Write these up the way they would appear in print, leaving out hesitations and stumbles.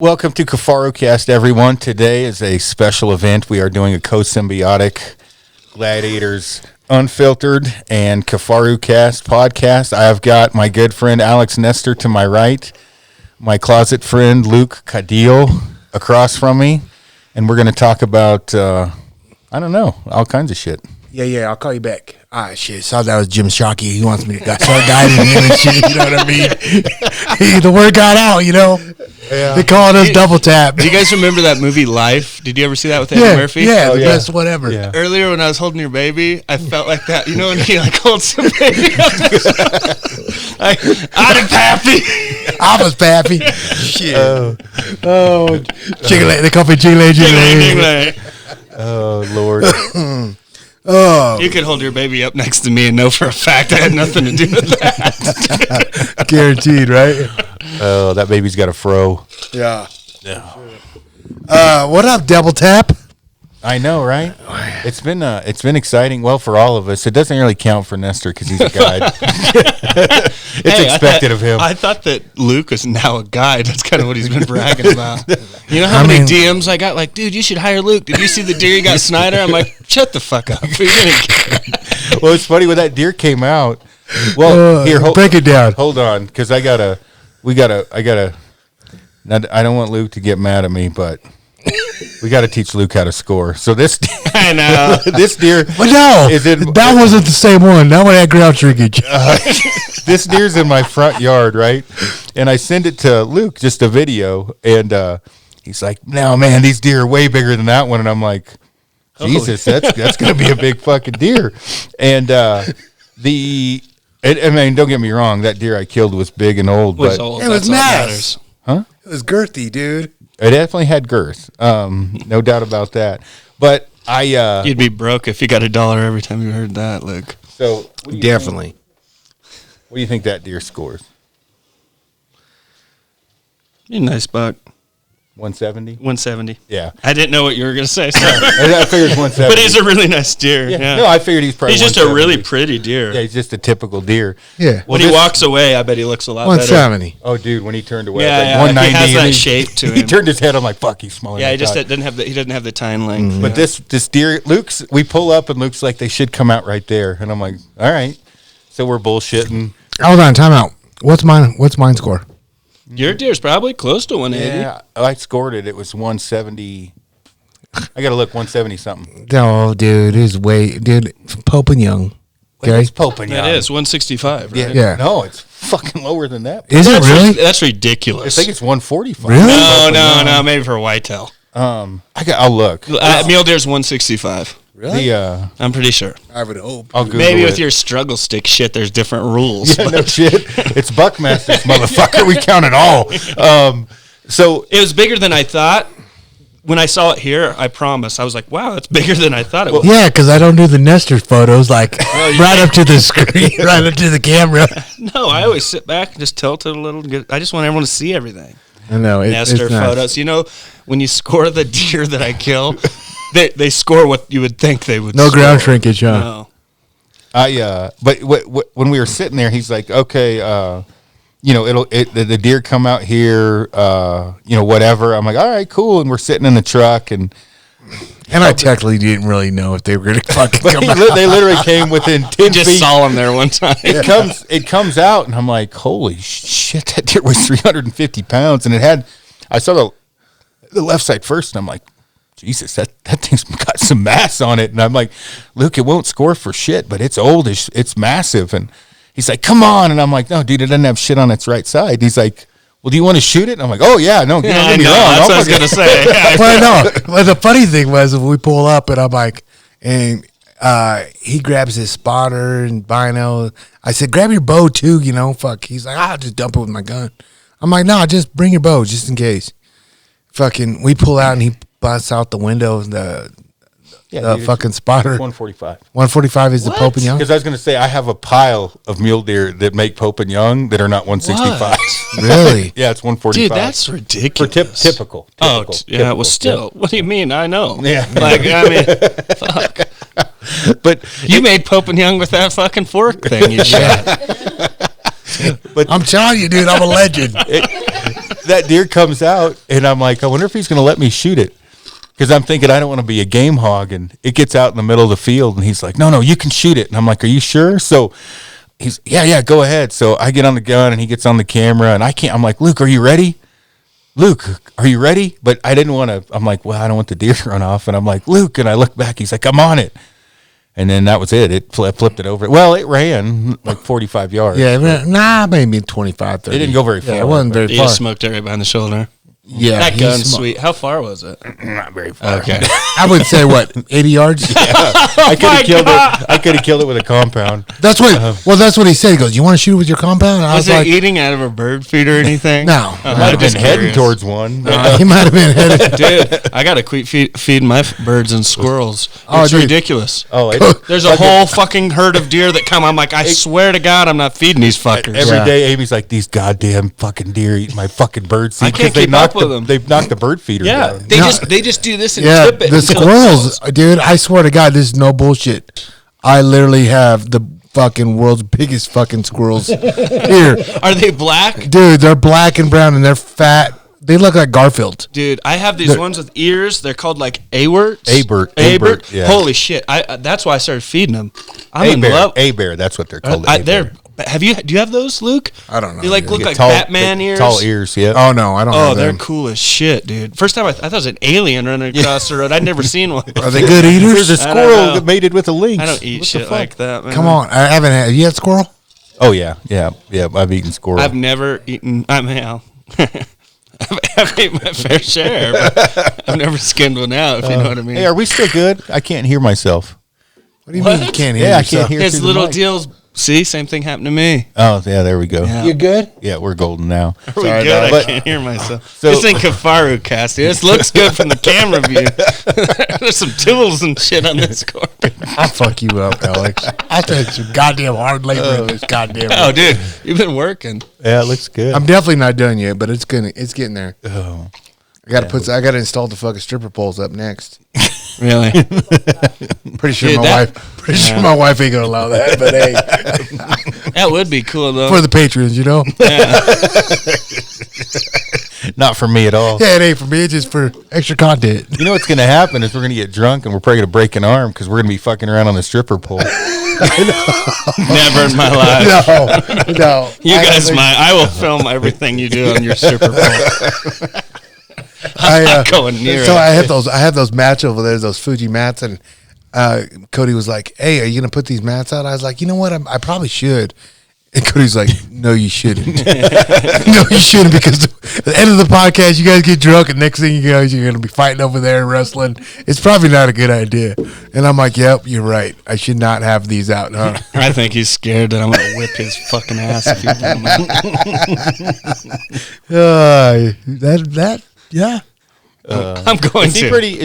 Welcome to KIfarucast, everyone. Today is a special event. We are doing a co-symbiotic Gladiators Unfiltered and KIfarucast podcast. I have got my good friend Alex Nestor to my right, my closet friend Luke Cadillo across from me, and we're going to talk about, all kinds of shit. Yeah, I'll call you back. Shit. Saw that was Jim Shockey. He wants me to start guiding him and shit. You know what I mean? The word got out, you know? Yeah. They call it double tap. Do you guys remember that movie Life? Did you ever see that with Eddie Murphy? Yeah, the best whatever. Yeah. Earlier when I was holding your baby, I felt like that. You know when he holds the baby I'm Pappy. I was Pappy. Shit. Chicken-leg. They call me Chicken-leg. Oh, Lord. You could hold your baby up next to me and know for a fact I had nothing to do with that. Guaranteed, right? Oh, that baby's got a fro. Yeah. What up, double tap? I know, right? It's been exciting. Well, for all of us, it doesn't really count for Nestor because he's a guide. It's expected of him. I thought that Luke is now a guide. That's kind of what he's been bragging about. You know how many DMs I got? Like, dude, you should hire Luke. Did you see the deer you got Snyder? I'm like, shut the fuck up. Well, it's funny when that deer came out. Well, here, break it down. Hold on, because I gotta. Now, I don't want Luke to get mad at me, but we got to teach Luke how to score. So this, I know this deer. But no, that wasn't the same one. That one had ground shrinkage. This deer's in my front yard, right? And I send it to Luke, just a video, and he's like, "No, man, these deer are way bigger than that one." And I'm like, "Jesus, that's gonna be a big fucking deer." And I mean, don't get me wrong, that deer I killed was big and old, but it was mass. Huh? It was girthy, dude. It definitely had girth, no doubt about that. But you'd be broke if you got $1 every time you heard that, Luke. So Definitely. What do you think that deer scores? A nice buck. 170? 170. Yeah. I didn't know what you were going to say. So. I figured 170. But he's a really nice deer. Yeah. No, I figured he's probably He's just a really pretty deer. Yeah, he's just a typical deer. Yeah. When he walks away, I bet he looks a lot 170. better. 170. Oh, dude, when he turned away, yeah, like 190. he has that shape to him. He turned his head. I'm like, fuck, he's smaller. Yeah, he doesn't have the tine length. Mm-hmm. But this deer, we pull up and Luke's like, they should come out right there. And I'm like, all right. So we're bullshitting. Hold on, time out. What's mine score? Your deer's probably close to 180. Yeah, I scored it. It was 170. I got to look, 170 something. No, dude, Pope and Young. Okay. It's Pope and Young. That is 165, right? Yeah. No, it's fucking lower than that. Is it really? That's ridiculous. I think it's 145. Really? No, maybe for whitetail. I'll look. Mule deer's 165. Really? I'm pretty sure. I would hope. I'll Google maybe it. with your struggle stick shit, there's different rules. Yeah, no shit. It's Buckmaster's, motherfucker. We count it all. So it was bigger than I thought. When I saw it here, I promise, I was like, wow, that's bigger than I thought it was. Yeah, because I don't do the Nestor photos right up to the screen, right up to the camera. No, I always sit back and just tilt it a little. I just want everyone to see everything. I know. Nestor it's nice. photos. You know, when you score the deer that I kill, they score what you would think they would No score. ground shrinkage, huh? No. but when we were sitting there, he's like, okay, the deer come out here, whatever. I'm like, all right, cool. And we're sitting in the truck and I technically didn't really know if they were going to fucking come out. They literally came within 10 feet. Just saw him there one time. It comes out and I'm like, holy shit, that deer was 350 pounds. And I saw the left side first and I'm like, Jesus, that thing's got some mass on it. And I'm like, Luke, it won't score for shit, but it's old. It's massive. And he's like, come on. And I'm like, no, dude, it doesn't have shit on its right side. He's like, well, do you want to shoot it? And I'm like, oh, yeah, no, get me wrong. That's what I was going to say. Well, no. Well, the funny thing was, we pull up and I'm like, and he grabs his spotter and bino. I said, grab your bow too, fuck. He's like, I'll just dump it with my gun. I'm like, no, just bring your bow just in case. Fucking, we pull out and he busts out the window the fucking spotter. 145. 145 is the Pope and Young? Because I was going to say, I have a pile of mule deer that make Pope and Young that are not 165. Really? Yeah, it's 145. Dude, that's ridiculous. For typical. Oh, yeah, well, still. What do you mean? I know. Yeah. Fuck. But you made Pope and Young with that fucking fork thing you shot. But I'm telling you, dude, I'm a legend. that deer comes out, and I'm like, I wonder if he's going to let me shoot it. Because I'm thinking I don't want to be a game hog. And it gets out in the middle of the field, and he's like, no, you can shoot it. And I'm like, are you sure? So he's, yeah, go ahead. So I get on the gun, and he gets on the camera, and I'm like, Luke, are you ready? Luke, are you ready? But I didn't want to. I'm like, well, I don't want the deer to run off. And I'm like, Luke, and I look back. He's like, I'm on it. And then that was it. It flipped it over. Well, it ran like 45 yards. Yeah, maybe 25, 30. It didn't go very far. Yeah, it wasn't very You far. just smoked it right behind the shoulder. Yeah, That gun's sweet. How far was it? Not very far. Okay. I would say, 80 yards? I could have killed it. I could have killed it with a compound. That's what. Well, that's what he said. He goes, "You want to shoot it with your compound?" And I Was was it like, eating out of a bird feed or anything? "No." Might have been heading towards one. He might have been headed. Dude, I got to quit feeding my birds and squirrels. Oh, It's dude. ridiculous. Oh, There's a whole fucking herd of deer that come. I'm like, I swear to God, I'm not feeding these fuckers. every day, Amy's like, these goddamn fucking deer eat my fucking bird seed. I can't 'cause keep up with them. They've knocked the bird feeder Yeah, down. they just do this and Yeah, tip it. the until it squirrels, falls. dude. I swear to God, this is no bullshit. I literally have the fucking world's biggest fucking squirrels here, Are they black? dude. They're black and brown, and they're fat. They look like Garfield. Dude, I have these ones with ears. They're called like Awerts. Abert, yeah. Holy shit! That's why I started feeding them. I'm in love. A-bear, that's what they're called. They're. Do you have those, Luke? I don't know. They look They get like tall- Batman ears. Tall ears, yeah. Oh no, I don't. Oh, have they're them. cool as shit, dude. First time I thought it was an alien running across the road. I'd never seen one. Are they good eaters? There's a I don't squirrel know. that mated with a lynx. I don't eat What the shit fuck? like that, man. Come on, I haven't had. You had squirrel? Oh, yeah. I've eaten squirrel. I've never eaten. I've eaten my fair share, but I've never skinned one out, if you know what I mean. Hey, are we still good? I can't hear myself. What do you mean you can't hear? Yeah, I yourself? can't hear His through the little mic. deals. See, same thing happened to me. Oh, yeah, there we go. Yeah. You good? Yeah, we're golden now. Are we Sorry, good? dog. I But- can't hear myself. So- This ain't KIfarucast, dude. This looks good from the camera view. There's some tools and shit on this cord. I'll fuck you up, Alex. I did some goddamn hard labor in this goddamn. Oh, dude, you've been working. Yeah, it looks good. I'm definitely not done yet, but it's getting there. Oh. I gotta install the fucking stripper poles up next. Really? Pretty sure Dude, sure my wife ain't gonna allow that, but hey, That would be cool, though. for the patrons, you know. Not for me at all. Yeah, it ain't for me. It's just for extra content. You know what's going to happen is we're going to get drunk and we're probably going to break an arm because we're going to be fucking around on the stripper pole. Never in my life. No. You guys might. I will film everything you do on your stripper pole. I'm not going near so it. I have those mats over there, those Fuji mats, and Cody was like, "Hey, are you gonna put these mats out?" I was like, "You know what? I probably should." And Cody's like, "No, you shouldn't. No, you shouldn't, because at the end of the podcast, you guys get drunk, and next thing you guys, you're gonna be fighting over there and wrestling. It's probably not a good idea." And I'm like, "Yep, you're right. I should not have these out, huh?" I think he's scared that I'm going to whip his fucking ass if he Yeah. I'm going Is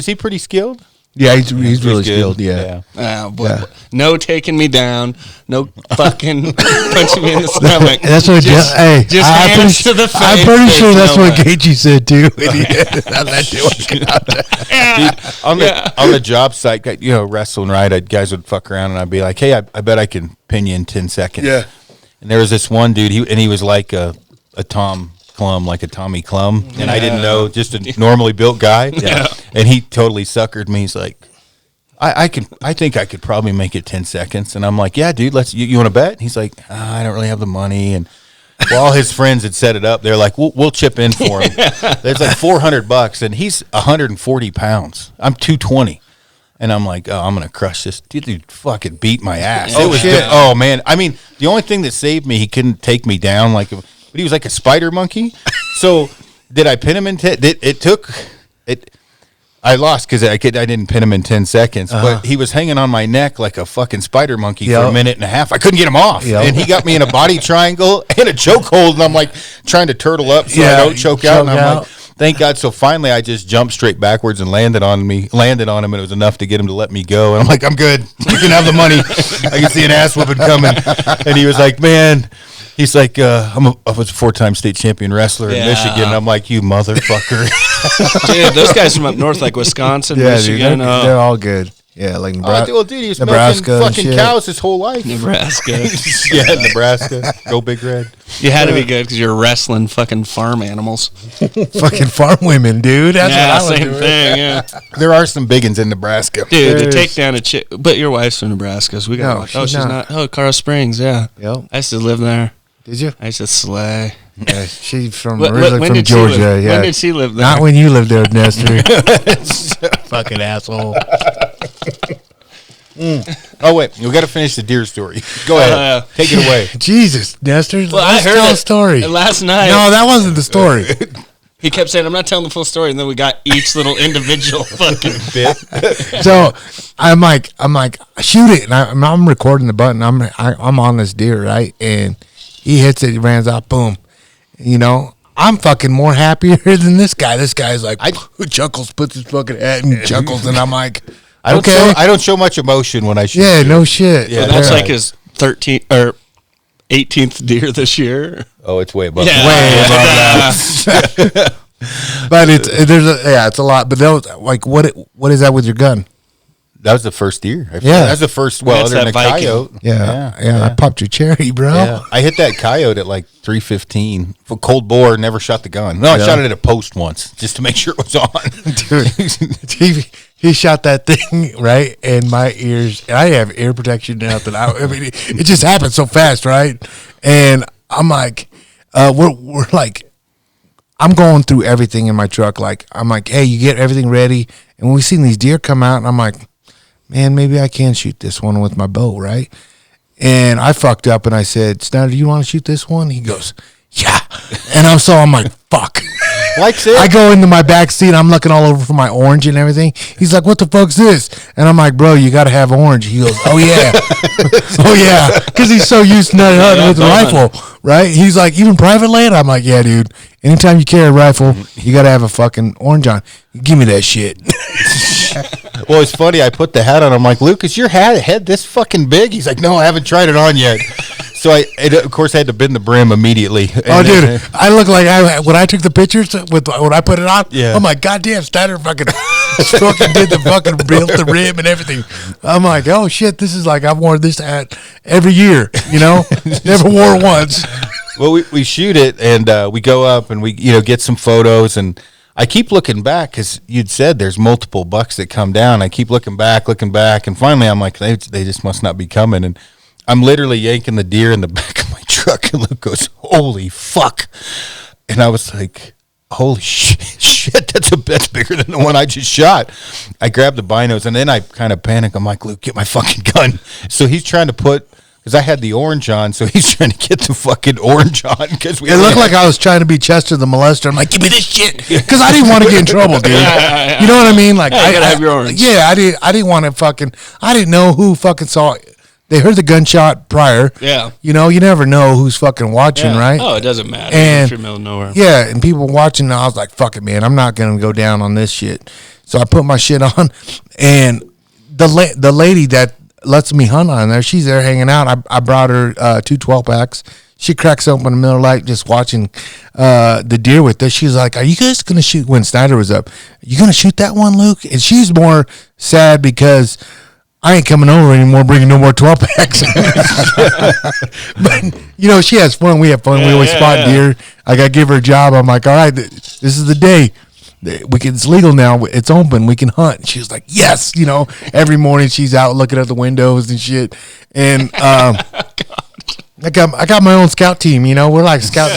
he to. pretty skilled? Yeah, he's really good. skilled. Yeah. Boy, Yeah. No taking me down. No fucking punching me in the stomach. That's what. Just I'm hands pretty, to the face. I'm pretty sure There's that's no what way. Gaethje said too. How that day working out there. Yeah. On the job site, wrestling, right? Guys would fuck around and I'd be like, hey, I bet I can pin you in 10 seconds. Yeah. And there was this one dude, he was like a Tom Clum, like a Tommy Clum, and I didn't know, just a normally built guy. Yeah. And he totally suckered me. He's like, I think I could probably make it 10 seconds. And I'm like, yeah, dude, you want to bet? He's like, I don't really have the money. And well, all his friends had set it up. They're like, we'll chip in for him. It's like $400, and he's 140 pounds. I'm 220. And I'm like, oh, I'm going to crush this. Dude fucking beat my ass. Oh, It was shit. good. Oh, man. I mean, the only thing that saved me, he couldn't take me down but he was like a spider monkey. So did I pin him in 10? I lost because I didn't pin him in 10 seconds, but he was hanging on my neck like a fucking spider monkey for a minute and a half. I couldn't get him off. Yep. And he got me in a body triangle and a chokehold, and I'm like trying to turtle up so I don't choke out. And I'm like, thank God. So finally I just jumped straight backwards and landed on him, and it was enough to get him to let me go. And I'm like, I'm good. You can have the money. I can see an ass whooping coming. And he was like, man. He's like, I was a 4-time state champion wrestler in Michigan. And I'm like, you motherfucker. Dude, those guys from up north, like Wisconsin, Yeah, dude, Michigan. they're all good. Yeah, like Well, dude, he was Nebraska milking and fucking shit. cows his whole life. Nebraska. Yeah, Nebraska. Go Big Red. You had to be good because you're wrestling fucking farm animals. Fucking farm women, dude. That's Yeah, what I was same doing. thing. Yeah, There are some big ones in Nebraska. dude, to There's- take down a chick. But your wife's from Nebraska, so we got. No, Oh, she's she's not. not. Oh, Colorado Springs. Yeah, Yep. I used to live there. Did you? I used to slay. Yeah, she's from When originally from did she Georgia. live- Yeah. When did she live there? Not when you lived there, Nestor. Fucking asshole. Oh, wait. We got to finish the deer story. Go ahead. Take it away. Jesus, Nestor. Well, I let's heard tell it a story. last night. No, that wasn't the story. He kept saying, "I'm not telling the full story," and then we got each little individual fucking Bit. So I'm like, shoot it, and I'm recording the button. I'm on this deer, right, and he hits it, he runs out, boom. You know, I'm fucking more happier than this guy. This guy's like, chuckles, puts his fucking head and chuckles, and I'm like, I okay, don't show much emotion when I shoot. yeah, deer. no shit. Yeah, So that's right. like his 13th or 18th deer this year. Oh, it's way above. Yeah. Way above that. But it's a lot. But those, like, what is that with your gun? That was the first deer. Yeah. That's the first. Well, That's other than a that Viking. coyote. Yeah. I popped your cherry, bro. Yeah. I hit that coyote at like 3:15 for cold bore. Never shot the gun. No, I shot it at a post once just to make sure it was on. Dude, he shot that thing right in my ears, and I have ear protection now. I mean, it just happened so fast, right? And I'm like, we're like, I'm going through everything in my truck. Like, I'm like, hey, you get everything ready, and when we seen these deer come out, and I'm like, man, maybe I can shoot this one with my bow, right? And I fucked up, and I said, Snyder, do you want to shoot this one? He goes, yeah. And I'm like, fuck. Like it. I go into my back seat. I'm looking all over for my orange and everything. He's like, what the fuck's this? And I'm like, bro, you got to have orange. He goes, oh, yeah. Oh, yeah. Because he's so used to not hunting with a rifle, right? He's like, even private land? I'm like, yeah, dude. Anytime you carry a rifle, you got to have a fucking orange on. Give me that shit. Well, it's funny. I put the hat on. I'm like, Lucas, your head this fucking big? He's like, no, I haven't tried it on yet. So of course, I had to bend the brim immediately. Oh, dude, I look like when I took the pictures when I put it on. Yeah. I'm like, goddamn, Steiner fucking did the fucking built the rim and everything. I'm like, oh shit, this is like I've worn this hat every year. You know, never wore it once. Well, we shoot it and we go up and we get some photos and I keep looking back because you'd said there's multiple bucks that come down. I keep looking back, and finally I'm like, they just must not be coming. And I'm literally yanking the deer in the back of my truck, and Luke goes, holy fuck. And I was like, holy shit, that's bigger than the one I just shot. I grabbed the binos, and then I kind of panic. I'm like, Luke, get my fucking gun. So he's trying to put, because I had the orange on, so he's trying to get the fucking orange on. Because It looked like I was trying to be Chester the molester. I'm like, give me this shit, because I didn't want to get in trouble, dude. Yeah. You know what I mean? Like, Yeah, you gotta have your orange. Yeah, I didn't want to fucking. I didn't know who fucking saw it. They heard the gunshot prior. Yeah. You know, you never know who's fucking watching, Yeah. right? Oh, it doesn't matter. And- If you're middle of nowhere. Yeah, and people watching, I was like, fuck it, man. I'm not going to go down on this shit. So I put my shit on, and the lady that lets me hunt on there, she's there hanging out. I brought her 2 12-packs. She cracks open in the middle of the night just watching the deer with us. She's like, are you guys going to shoot, when Snyder was up, are you going to shoot that one, Luke? And she's more sad because I ain't coming over anymore, bringing no more 12-packs. But, you know, she has fun. We have fun. We always spot deer. I got to give her a job. I'm like, all right, this is the day. It's legal now. It's open. We can hunt. She was like, yes. You know, every morning she's out looking at the windows and shit. And I got my own scout team. You know, we're like scout.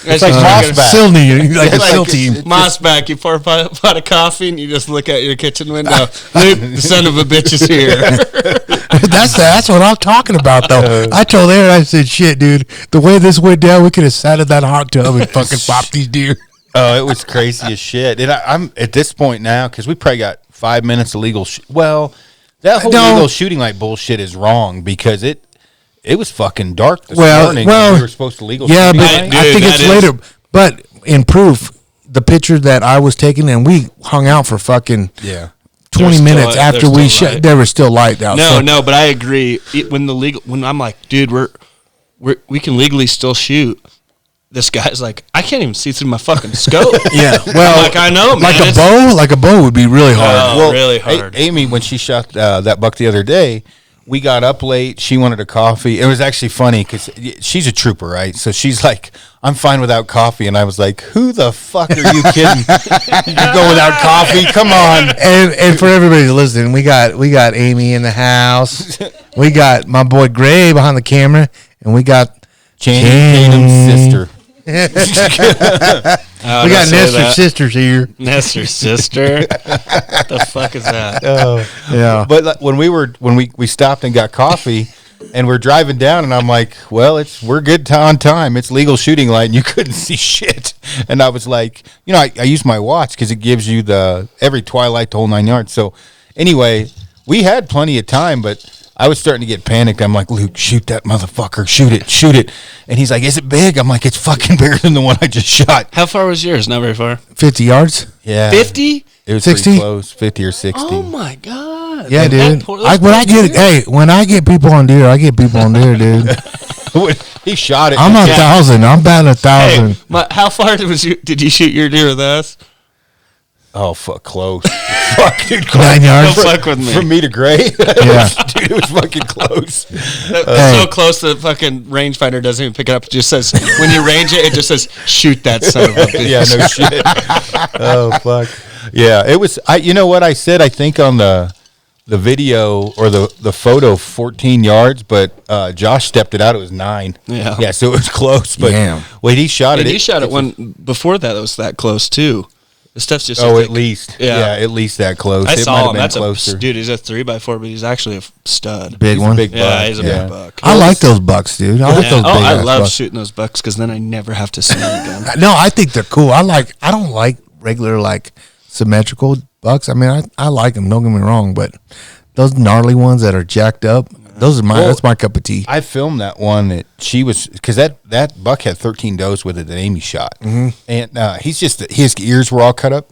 It's like Mossback. Silney, like a like SEAL it's- team. Moss back, you pour a pot of coffee and you just look out your kitchen window. Luke, the son of a bitch is here. That's what I'm talking about, though. I told Aaron, I said, shit, dude, the way this went down, we could have sat in that hot tub and fucking popped these deer. Oh, it was crazy as shit. And I'm at this point now, because we probably got 5 minutes of legal. That whole legal shooting light bullshit is wrong because it was fucking dark this morning. When we were supposed to legal. Yeah, shooting but light. I think that it's is- later. But in proof, the picture that I was taking, and we hung out for fucking 20 minutes after we shot. There was still light out. No, but I agree. When I'm like, dude, we can legally still shoot. this guy's like, I can't even see through my fucking scope. Yeah, well, I'm like, I know, man. Like a bow would be really hard. Oh, really hard. Amy, when she shot that buck the other day, we got up late. She wanted a coffee. It was actually funny because she's a trooper, right? So she's like, I'm fine without coffee. And I was like, who the fuck are you kidding? You go without coffee? Come on. And for everybody listening, we got Amy in the house. We got my boy Gray behind the camera. And we got Tatum's sister. We got Nestor's sisters here. Nestor's sister? What the fuck is that? Yeah. But when we stopped and got coffee, and we're driving down, and I'm like, well, we're good on time. It's legal shooting light, and you couldn't see shit. And I was like, I use my watch because it gives you every twilight, the whole 9 yards. So anyway, we had plenty of time, but I was starting to get panicked. I'm like, Luke, shoot that motherfucker. Shoot it. And he's like, is it big? I'm like, it's fucking bigger than the one I just shot. How far was yours? Not very far. 50 yards? Yeah. 50? It was 60? pretty close, 50 or 60. Oh, my God. Yeah, dude. When I get people on deer, I get people on deer, dude. He shot it. I'm 1,000. I'm batting 1,000. Hey, how far did you shoot your deer with us? Oh, fuck, close. Fuck, dude, close. 9 yards? Don't fuck with me. From me to Gray? Yeah. Dude, it was fucking close. So close the fucking rangefinder doesn't even pick it up. It just says, when you range it, it just says, shoot that son of a bitch. Yeah, no shit. Oh, fuck. Yeah, it was, you know what I said, I think on the video or the photo, 14 yards, but Josh stepped it out. It was 9. Yeah. Yeah, so it was close. But Damn. wait, he shot it. And you shot it one before that was that close, too. The stuff's just... at least. Yeah, at least that close. I it saw might have him. been That's closer. dude, he's a 3x4, but he's actually a stud. Big He's one. a big buck. Yeah, he's a big buck. I like those bucks, dude. I like those big I ass love bucks. shooting those bucks because then I never have to see them again. No, I think they're cool. I don't like regular, symmetrical bucks. I mean, I like them, don't get me wrong, but those gnarly ones that are jacked up, that's my cup of tea. I filmed that one that she was, because that buck had 13 does with it that Amy shot. Mm-hmm. And his ears were all cut up.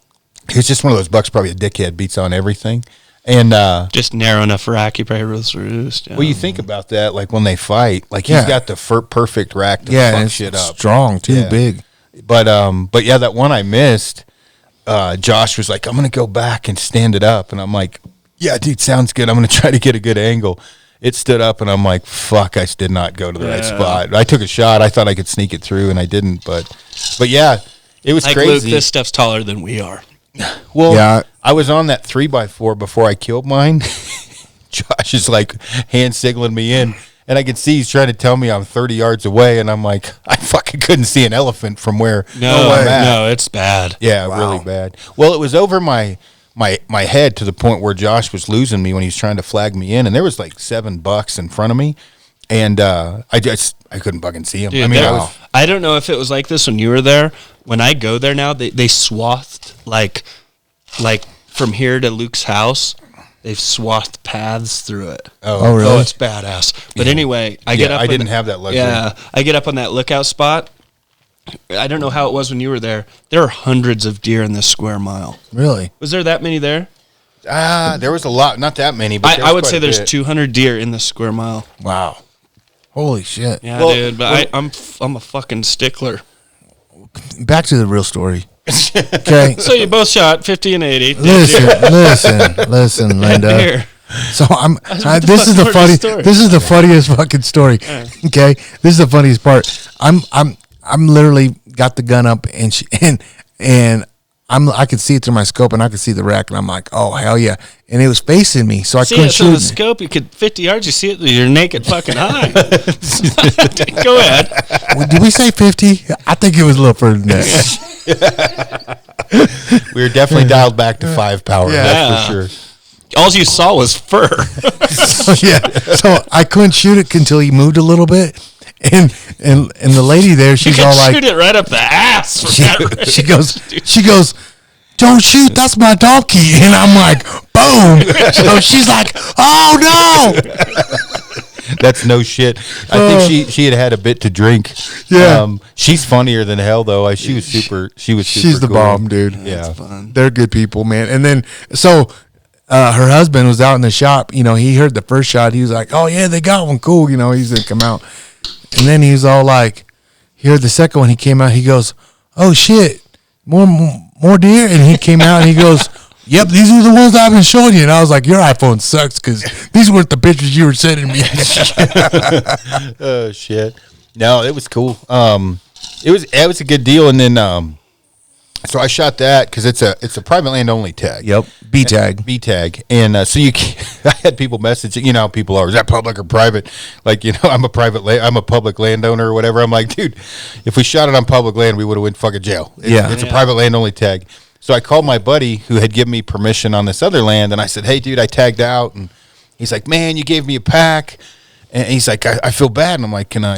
He's just one of those bucks, probably a dickhead, beats on everything. And just narrow enough rack, he probably rules the roost. Yeah. well, you think about that, when they fight, he's got the perfect rack to fuck and shit up. strong too, big. But yeah, that one I missed, Josh was like, I'm going to go back and stand it up. And I'm like, yeah, dude, sounds good. I'm going to try to get a good angle. It stood up, and I'm like, fuck, I did not go to the right spot. I took a shot. I thought I could sneak it through, and I didn't. But yeah, it was crazy. Luke, this stuff's taller than we are. Well, Yeah. I was on that 3x4 before I killed mine. Josh is hand signaling me in, and I could see he's trying to tell me I'm 30 yards away, and I'm like, I fucking couldn't see an elephant from where I'm at. No, it's bad. Yeah, really bad. Well, it was over my head to the point where Josh was losing me when he was trying to flag me in, and there was 7 bucks in front of me, and I couldn't fucking see him. Dude, I mean, I don't know if it was like this when you were there. When I go there now, they swathed like from here to Luke's house. They've swathed paths through it. Oh, really? Oh, it's badass. But anyway, I get up. I didn't have that luxury. Yeah, I get up on that lookout spot. I don't know how it was when you were there. There are hundreds of deer in this square mile. Really? Was there that many there? There was a lot, not that many, but I would say there's 200 deer in this square mile. Wow. Holy shit. Yeah, dude. But I'm a fucking stickler. Back to the real story. Okay. So you both shot 50 and 80. Listen, Linda. Deer. So This is the funniest fucking story. Okay, this is the funniest part. I'm literally got the gun up and I could see it through my scope and I could see the rack and I'm like, oh hell yeah! And it was facing me, so I couldn't it shoot. through the scope. You could 50 yards. You see it with your naked fucking eye. Go ahead. Did we say 50? I think it was a little further than that. We were definitely dialed back to 5 power. Yeah. That's for sure. All you saw was fur. So I couldn't shoot it until he moved a little bit. And the lady there, she's You all could like, shoot it right up the ass. From that she goes, don't shoot, that's my donkey. And I'm like, boom. So she's like, oh no. That's no shit. I think she had a bit to drink. Yeah. She's funnier than hell though. She was super She's the cool. bomb, dude. Yeah. They're good people, man. And then, so her husband was out in the shop. He heard the first shot. He was like, oh yeah, they got one. Cool. He's going to come out. And then he's all like, Here, the second one, he came out. He goes, "Oh shit, more deer!" And he came out and he goes, "Yep, these are the ones I've been showing you." And I was like, "Your iPhone sucks because these weren't the pictures you were sending me." Oh shit! No, it was cool. It was a good deal, and then so I shot that because it's a private land only tag. Yep, B tag, and so I had people message. You know, how people are, is that public or private? Like, you know, I'm a public landowner or whatever. I'm like, dude, if we shot it on public land, we would have went fucking jail. It's a private land only tag. So I called my buddy who had given me permission on this other land, and I said, "Hey, dude, I tagged out," and he's like, "Man, you gave me a pack," and he's like, "I feel bad," and I'm like, "Can I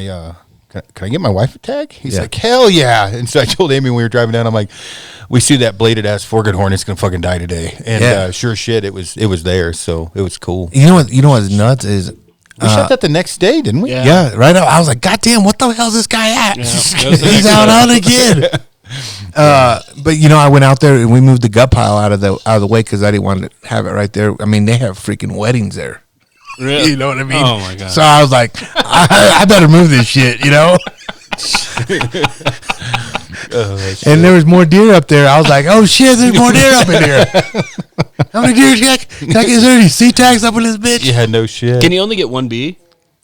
get my wife a tag?" He's like, "Hell yeah!" And so I told Amy when we were driving down, I'm like, "We see that bladed ass four-good horn, it's gonna fucking die today." And sure shit, it was there, so it was cool. You know what's nuts is we shot that the next day, didn't we? Yeah, right. I was like, "God damn, what the hell's this guy at?" Yeah. He's out on again. But you know, I went out there and we moved the gut pile out of the way because I didn't want to have it right there. I mean, they have freaking weddings there. Really? You know what I mean? Oh my god! So I was like, I better move this shit, you know. And there was more deer up there. I was like, "Oh shit, there's more deer up in here." How many deer can I get? Is there any C tags up in this bitch? Yeah, no shit. Can you only get one B?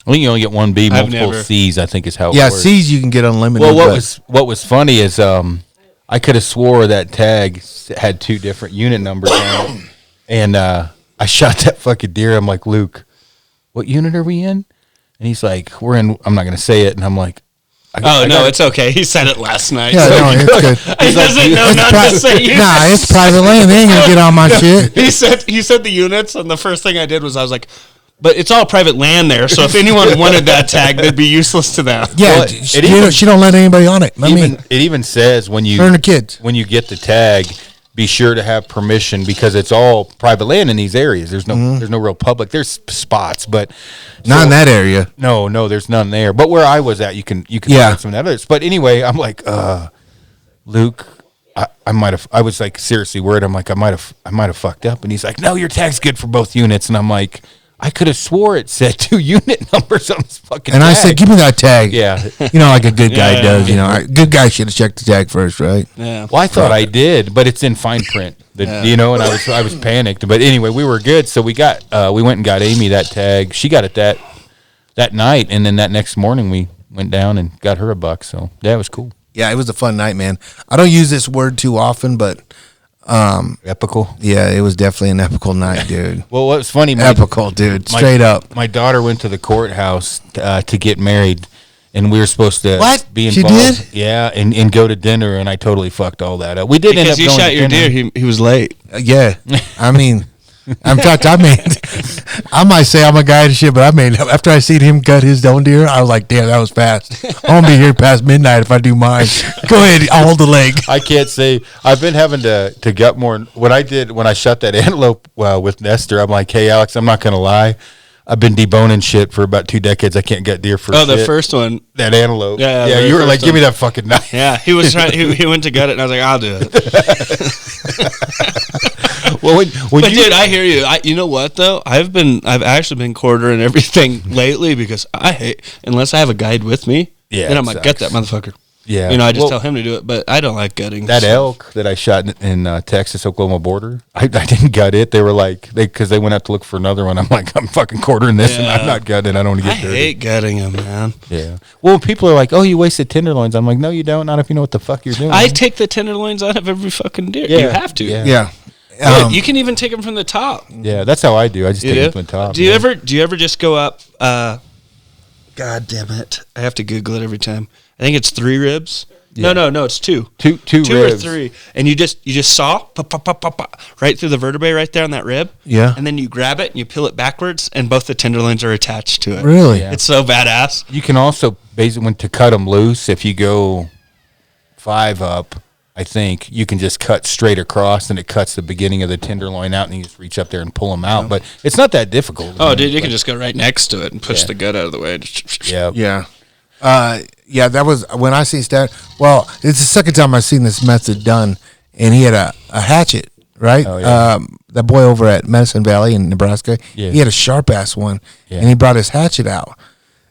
I think you only get one B, I've multiple never. C's. I think is how it works. C's you can get unlimited. Well, what was funny is I could have swore that tag had two different unit numbers on it, and I shot that fucking deer. I'm like, "Luke, what unit are we in?" And he's like, "We're in." I'm not gonna say it, and I'm like, It's okay. He said it last night. Yeah, so no, it's good. he doesn't know not to say units. Nah, it's private land. They ain't gonna get on my shit. He said the units, and the first thing I did was I was like, "But it's all private land there, so if anyone wanted that tag, they'd be useless to them." Yeah, she don't let anybody on it. It even says when you turn the kids when you get the tag, be sure to have permission because it's all private land in these areas. There's no real public. There's spots, but not in that area. No, there's none there. But where I was at, you can find some others. But anyway, I'm like, Luke, I might have. I was like seriously worried. I'm like, I might have fucked up. And he's like, "No, your tag's good for both units." And I'm like, I could have swore it said 2 unit numbers on this fucking and tag. I said, "Give me that tag." Yeah. You know, like a good guy does. Yeah. You know, a good guy should have checked the tag first, right? Yeah. Well, I thought I did, but it's in fine print. You know, and I was panicked. But anyway, we were good. So we went and got Amy that tag. She got it that night, and then that next morning we went down and got her a buck. So yeah, it was cool. Yeah, it was a fun night, man. I don't use this word too often, but Epical. yeah, it was definitely an epical night, dude. Well, what was funny, Epical, dude. Straight up. My daughter went to the courthouse to get married, and we were supposed to be involved. She did? Yeah, and go to dinner, and I totally fucked all that up. We did end up Because you going shot to your dinner. deer, he was late. Yeah, I mean, in fact, I might say I'm a guy and shit, but after I seen him cut his own deer, I was like, damn, that was fast. I won't be here past midnight if I do mine. Go ahead, I'll hold the leg. I can't say I've been having to gut more. When I shot that antelope with Nestor, I'm like, "Hey, Alex, I'm not gonna lie. I've been deboning shit for about 2 decades. I can't gut deer for shit." The first one. That antelope. Yeah, Yeah, the you were first like, "Give one. me that fucking knife." Yeah, he was trying. He went to gut it, and I was like, "I'll do it." Well, when But dude, I hear you. You know what though? I've actually been quartering everything lately because I hate unless I have a guide with me. Yeah, then I'm it like, gut sucks. that motherfucker. Yeah. You know, I just Well, tell him to do it, but I don't like gutting. that elk that I shot in Texas, Oklahoma border, I didn't gut it. They were like, because they went out to look for another one. I'm like, I'm fucking quartering this, and I'm not gutting. I don't want to I get dirty. hate gutting them, man. Yeah. Well, people are like, "Oh, you wasted tenderloins." I'm like, "No, you don't. Not if you know what the fuck you're doing." I take the tenderloins out of every fucking deer. You have to. Yeah. Yeah. Yeah, you can even take them from the top. Yeah, that's how I do. I just take it from the top. Do you ever just go up? God damn it! I have to Google it every time. I think it's 3 ribs. Yeah. No, it's 2. Two Two ribs. or 3, and you just saw pop, pop, pop, pop, pop, right through the vertebrae right there on that rib. Yeah. And then you grab it and you peel it backwards, and both the tenderloins are attached to it. Really? Yeah. It's so badass. You can also basically to cut them loose. If you go 5 up, I think you can just cut straight across, and it cuts the beginning of the tenderloin out, and you just reach up there and pull them out. But it's not that difficult. Oh, dude, you can just go right next to it and push the gut out of the way. Yeah. Yeah. Yeah, that was when I seen Stat. Well, it's the second time I've seen this method done, and he had a hatchet, right? Oh, yeah. That boy over at Medicine Valley in Nebraska, Yeah. he had a sharp ass one, Yeah. and he brought his hatchet out.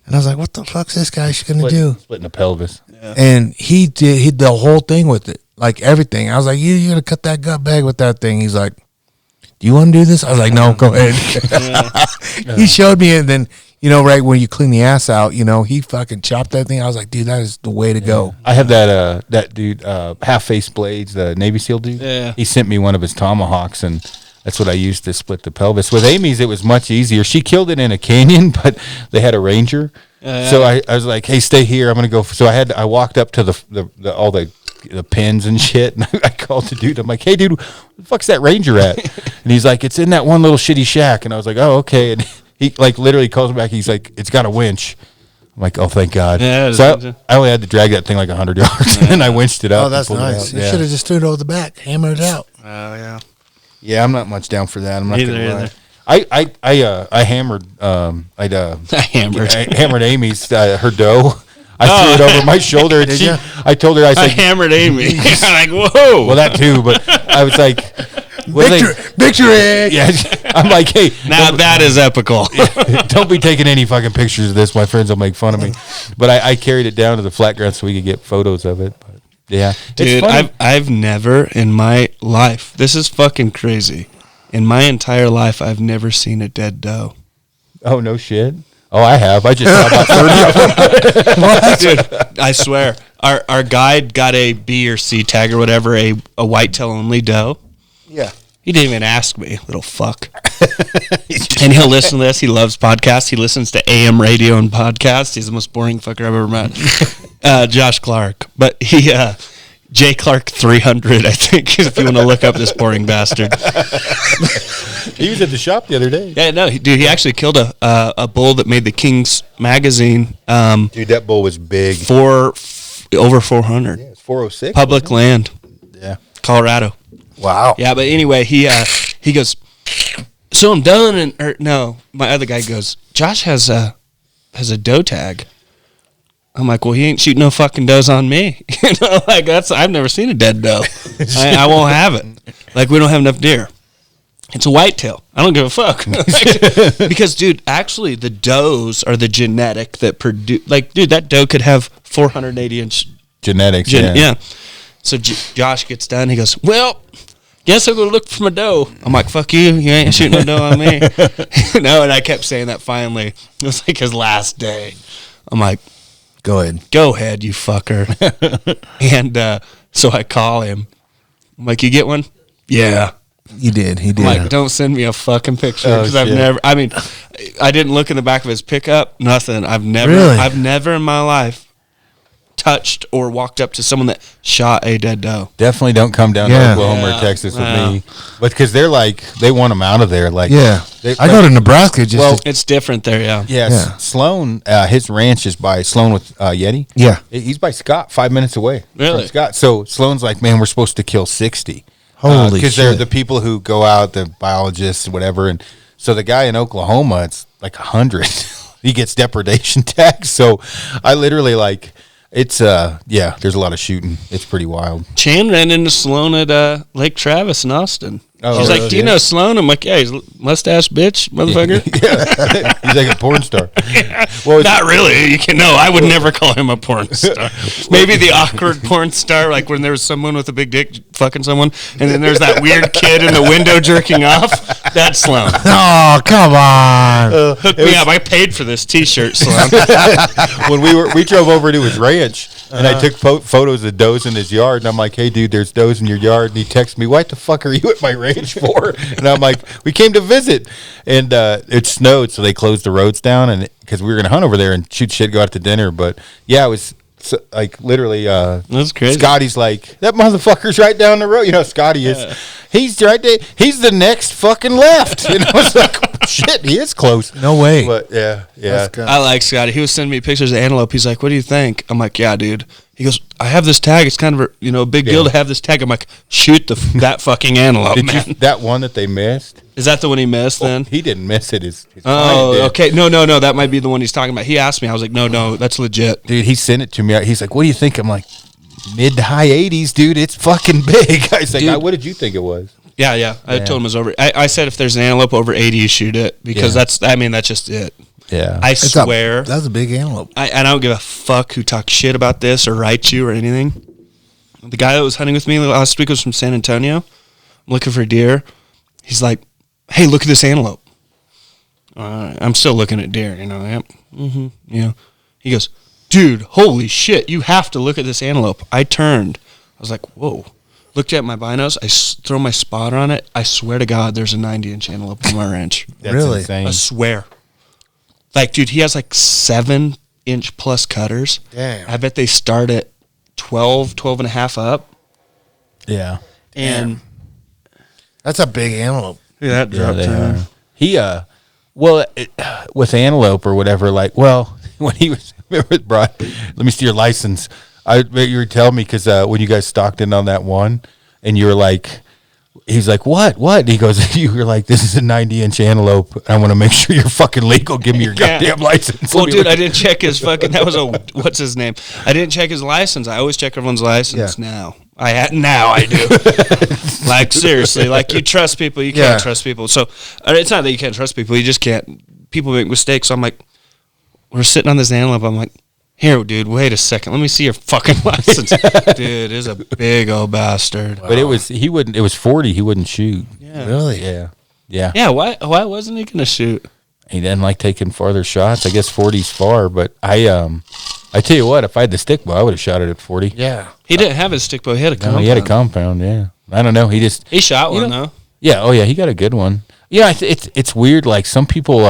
And I was like, what the fuck's this guy gonna do? Splitting the pelvis. Yeah. And he did the whole thing with it, like everything. I was like, you gonna cut that gut bag with that thing? He's like, do you want to do this? I was like, no, go ahead. He showed me, and then, right when you clean the ass out, he fucking chopped that thing. I was like, dude, that is the way to go. I have that dude, Half Face Blades, the Navy SEAL dude. Yeah. He sent me one of his tomahawks, and that's what I used to split the pelvis. With Amy's, it was much easier. She killed it in a canyon, but they had a ranger. So I was like, hey, stay here. I'm gonna go. So I walked up to the all the pins and shit, and I called the dude. I'm like, hey, dude, where the fuck's that ranger at? And he's like, it's in that one little shitty shack. And I was like, oh, okay. And he literally calls me back. He's like, it's got a winch. I'm like, oh, thank God. Yeah, so I only had to drag that thing like 100 yards, and then I winched it up. Oh, that's nice. You should have just threw it over the back, hammered it out. Oh, yeah. Yeah, I'm not much down for that. I'm not Neither, gonna lie. either. I hammered I hammered Amy's her dough. I threw it over my shoulder, and I told her, I I said, hammered Amy. Like, whoa. well, that too, but I was like, Victory! yeah, I'm like, hey, Now that is epical. don't be taking any fucking pictures of this. My friends will make fun of me. But I carried it down to the flat ground so we could get photos of it. But yeah, Dude, I've never in my life, this is fucking crazy. In my entire life, I've never seen a dead doe. Oh, no shit. Oh, I have. I just saw about 30 of them. Dude, I swear. Our guide got a B or C tag or whatever, a whitetail only doe. Yeah. He didn't even ask me, little fuck. And he'll listen to this. He loves podcasts. He listens to AM radio and podcasts. He's the most boring fucker I've ever met. Josh Clark. But J. Clark 300, I think, if you want to look up this boring bastard. He was at the shop the other day. Yeah, no, dude, he actually killed a bull that made the King's magazine. Dude, that bull was big. Over 400. Yeah, it's 406. Public land. Yeah. Colorado. Wow. Yeah, but anyway, he goes, so I'm done, no, my other guy goes, Josh has a doe tag. I'm like, well, he ain't shooting no fucking does on me. Like I've never seen a dead doe. I won't have it. Like, we don't have enough deer. It's a whitetail. I don't give a fuck. Because, dude, actually, the does are the genetic that produce. Like, dude, that doe could have 480-inch genetics. yeah. So Josh gets done. He goes, well, guess I'll go look for my doe. I'm like, fuck you. You ain't shooting no doe on me. And I kept saying that finally. It was like his last day. I'm like, Go ahead, you fucker. And so I call him. I'm like, you get one? Yeah. He did. I'm like, don't send me a fucking picture because I've never. I mean, I didn't look in the back of his pickup. Nothing. I've never in my life touched or walked up to someone that shot a dead doe. Definitely don't come down to Oklahoma or Texas with me. But because they're like, they want them out of there. Like, I go to Nebraska it's different there, yeah. Yes. Sloan, his ranch is by Sloan with Yeti. Yeah. He's by Scott, 5 minutes away. Really? From Scott. So Sloan's like, man, we're supposed to kill 60. Holy Because shit. they're the people who go out, the biologists, whatever. And so the guy in Oklahoma, it's like 100. He gets depredation tags. So I literally like... It's there's a lot of shooting. It's pretty wild. Chan ran into Sloan at Lake Travis in Austin. Oh, He's really? like, do you know Sloan? I'm like, yeah, he's a mustache bitch, motherfucker. Yeah. He's like a porn star. Well, Not really. I would never call him a porn star. Maybe the awkward porn star, like when there was someone with a big dick fucking someone, and then there's that weird kid in the window jerking off. That's Sloan. Oh, come on. Hook me up. I paid for this T-shirt, Sloan. when we drove over to his ranch, and I took photos of does in his yard, and I'm like, hey, dude, there's does in your yard. And he texts me, what the fuck are you at my ranch for? And I'm like, we came to visit. And it snowed, so they closed the roads down, and because we were going to hunt over there and shoot shit, go out to dinner. But, yeah, it was like literally that's crazy. Scotty's like, that motherfucker's right down the road. You know, Scotty is. He's right there. He's the next fucking left. You know, it's like, shit, he is close. No way. But, yeah. I like Scotty. He was sending me pictures of antelope. He's like, what do you think? I'm like, yeah, dude. He goes, I have this tag. It's kind of a big deal to have this tag. I'm like, shoot that fucking antelope, man. That one that they missed? Is that the one he missed then? He didn't miss it. His client did. Okay. No. That might be the one he's talking about. He asked me. I was like, no, that's legit. Dude, he sent it to me. He's like, what do you think? I'm like, mid to high 80s, dude. It's fucking big. I was like, what did you think it was? Yeah. I told him it was over. I said if there's an antelope over 80, you shoot it because that's just it. Yeah. I swear. That's a big antelope. I don't give a fuck who talks shit about this or writes you or anything. The guy that was hunting with me last week was from San Antonio. I'm looking for deer. He's like, hey, look at this antelope. I'm still looking at deer, you know. Yep. Mm-hmm. You know. He goes, dude, holy shit, you have to look at this antelope. I turned. I was like, whoa. Looked at my binos. I throw my spotter on it. I swear to God, there's a 90-inch antelope on my ranch. That's really? insane. I swear. Like, dude, he has like 7-inch plus cutters. Damn. I bet they start at 12 and a half up. Yeah. And That's a big antelope. yeah, that Yeah, dropped they down. are. He, with antelope or whatever, like, well, when he was, remember it brought, let me see your license. You were telling me because when you guys stalked in on that one, and you were like, he's like, what? And he goes, you were like, this is a 90-inch antelope. I want to make sure you're fucking legal. Give me your Yeah. goddamn license. Well, Let me dude, look I didn't check his fucking. That was what's his name? I didn't check his license. I always check everyone's license now. Now I do. Like, seriously, like, you trust people, you can't trust people. So it's not that you can't trust people, you just can't. People make mistakes. So I'm like, we're sitting on this antelope. I'm like, here, dude, wait a second. Let me see your fucking license. Dude, it's a big old bastard. But it was 40. He wouldn't shoot. Yeah. Really? Yeah. Yeah. Yeah, why wasn't he going to shoot? He didn't like taking farther shots. I guess 40's far, but I tell you what, if I had the stick bow, I would have shot it at 40. Yeah. He didn't have his stick bow. He had a compound. No, he had a compound, yeah. I don't know. He shot one, know, though. Yeah, oh yeah, he got a good one. Yeah, it's weird. Like, some people,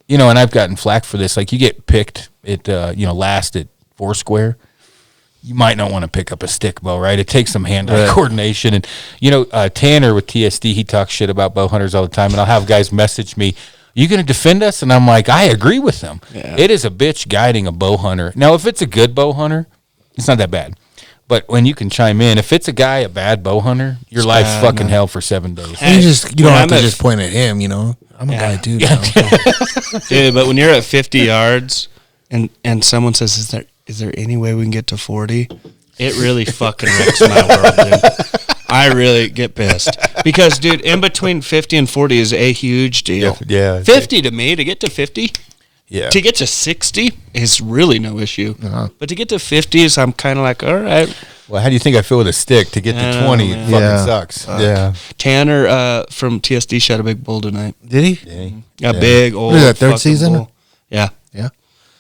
you know, and I've gotten flack for this. Like, you get picked at, last at Foursquare. You might not want to pick up a stick bow, right? It takes some hand-eye coordination. And, Tanner with TSD, he talks shit about bow hunters all the time. And I'll have guys message me, you going to defend us? And I'm like, I agree with them. Yeah. It is a bitch guiding a bow hunter. Now, if it's a good bow hunter, it's not that bad. But when you can chime in, if it's a bad bow hunter, your life's fucking hell for 7 days. And you don't have to just point at him, you know. I'm a guy too. Dude, but when you're at 50 yards and someone says, is there any way we can get to 40? It really fucking wrecks my world, dude. I really get pissed. Because, dude, in between 50 and 40 is a huge deal. Yeah. 50 to me, to get to 50, yeah. To get to 60 is really no issue. But to get to 50s, I'm kind of like, all right. Well, how do you think I feel with a stick? To get to 20, it fucking sucks. Yeah. Tanner from TSD shot a big bull tonight. Did he? A big old. What is that, third season? Bull. Yeah. Yeah.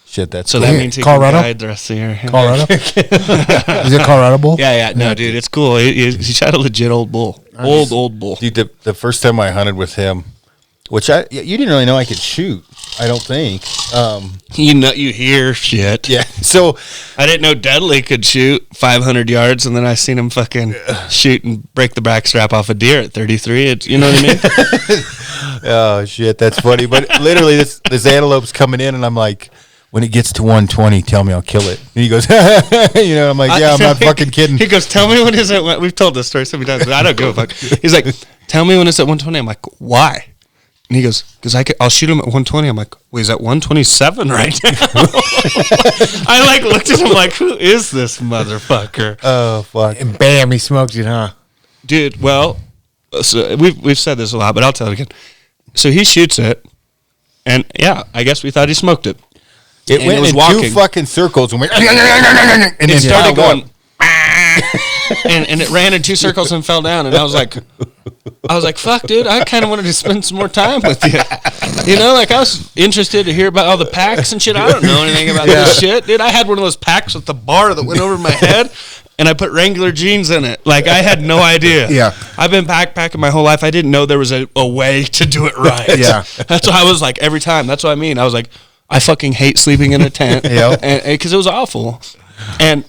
Shit, that's so cool. that means he Colorado? can guide the rest of the year. Colorado? Is it Colorado bull? Yeah. No, dude, it's cool. He shot a legit old bull. Old bull. Dude, the first time I hunted with him, which you didn't really know I could shoot, I don't think. You hear shit. Yeah. So I didn't know Dudley could shoot 500 yards, and then I seen him fucking shoot and break the back strap off a deer at 33. You know what I mean? Oh shit, that's funny. But literally, this antelope's coming in, and I'm like, when it gets to 120, tell me I'll kill it. And he goes, I'm like, yeah, I'm not fucking kidding. He goes, tell me when it's at. We've told this story so many times, but I don't give a fuck. He's like, tell me when it's at 120. I'm like, why? And he goes, because I'll shoot him at 120. I'm like, wait, he's at 127 right now. I looked at him like, who is this motherfucker? Oh fuck! And bam, he smoked it, huh? Dude, well, so we've said this a lot, but I'll tell it again. So he shoots it, and yeah, I guess we thought he smoked it. It went in two fucking circles and went, and it started going, and it ran in two circles and fell down. And I was like, fuck, dude, I kind of wanted to spend some more time with you. You know, like, I was interested to hear about all the packs and shit. I don't know anything about this shit, dude. I had one of those packs with the bar that went over my head, and I put Wrangler jeans in it. Like, I had no idea. Yeah. I've been backpacking my whole life. I didn't know there was a way to do it right. Yeah. That's why I was like, every time. That's what I mean. I was like, I fucking hate sleeping in a tent. Because it was awful. And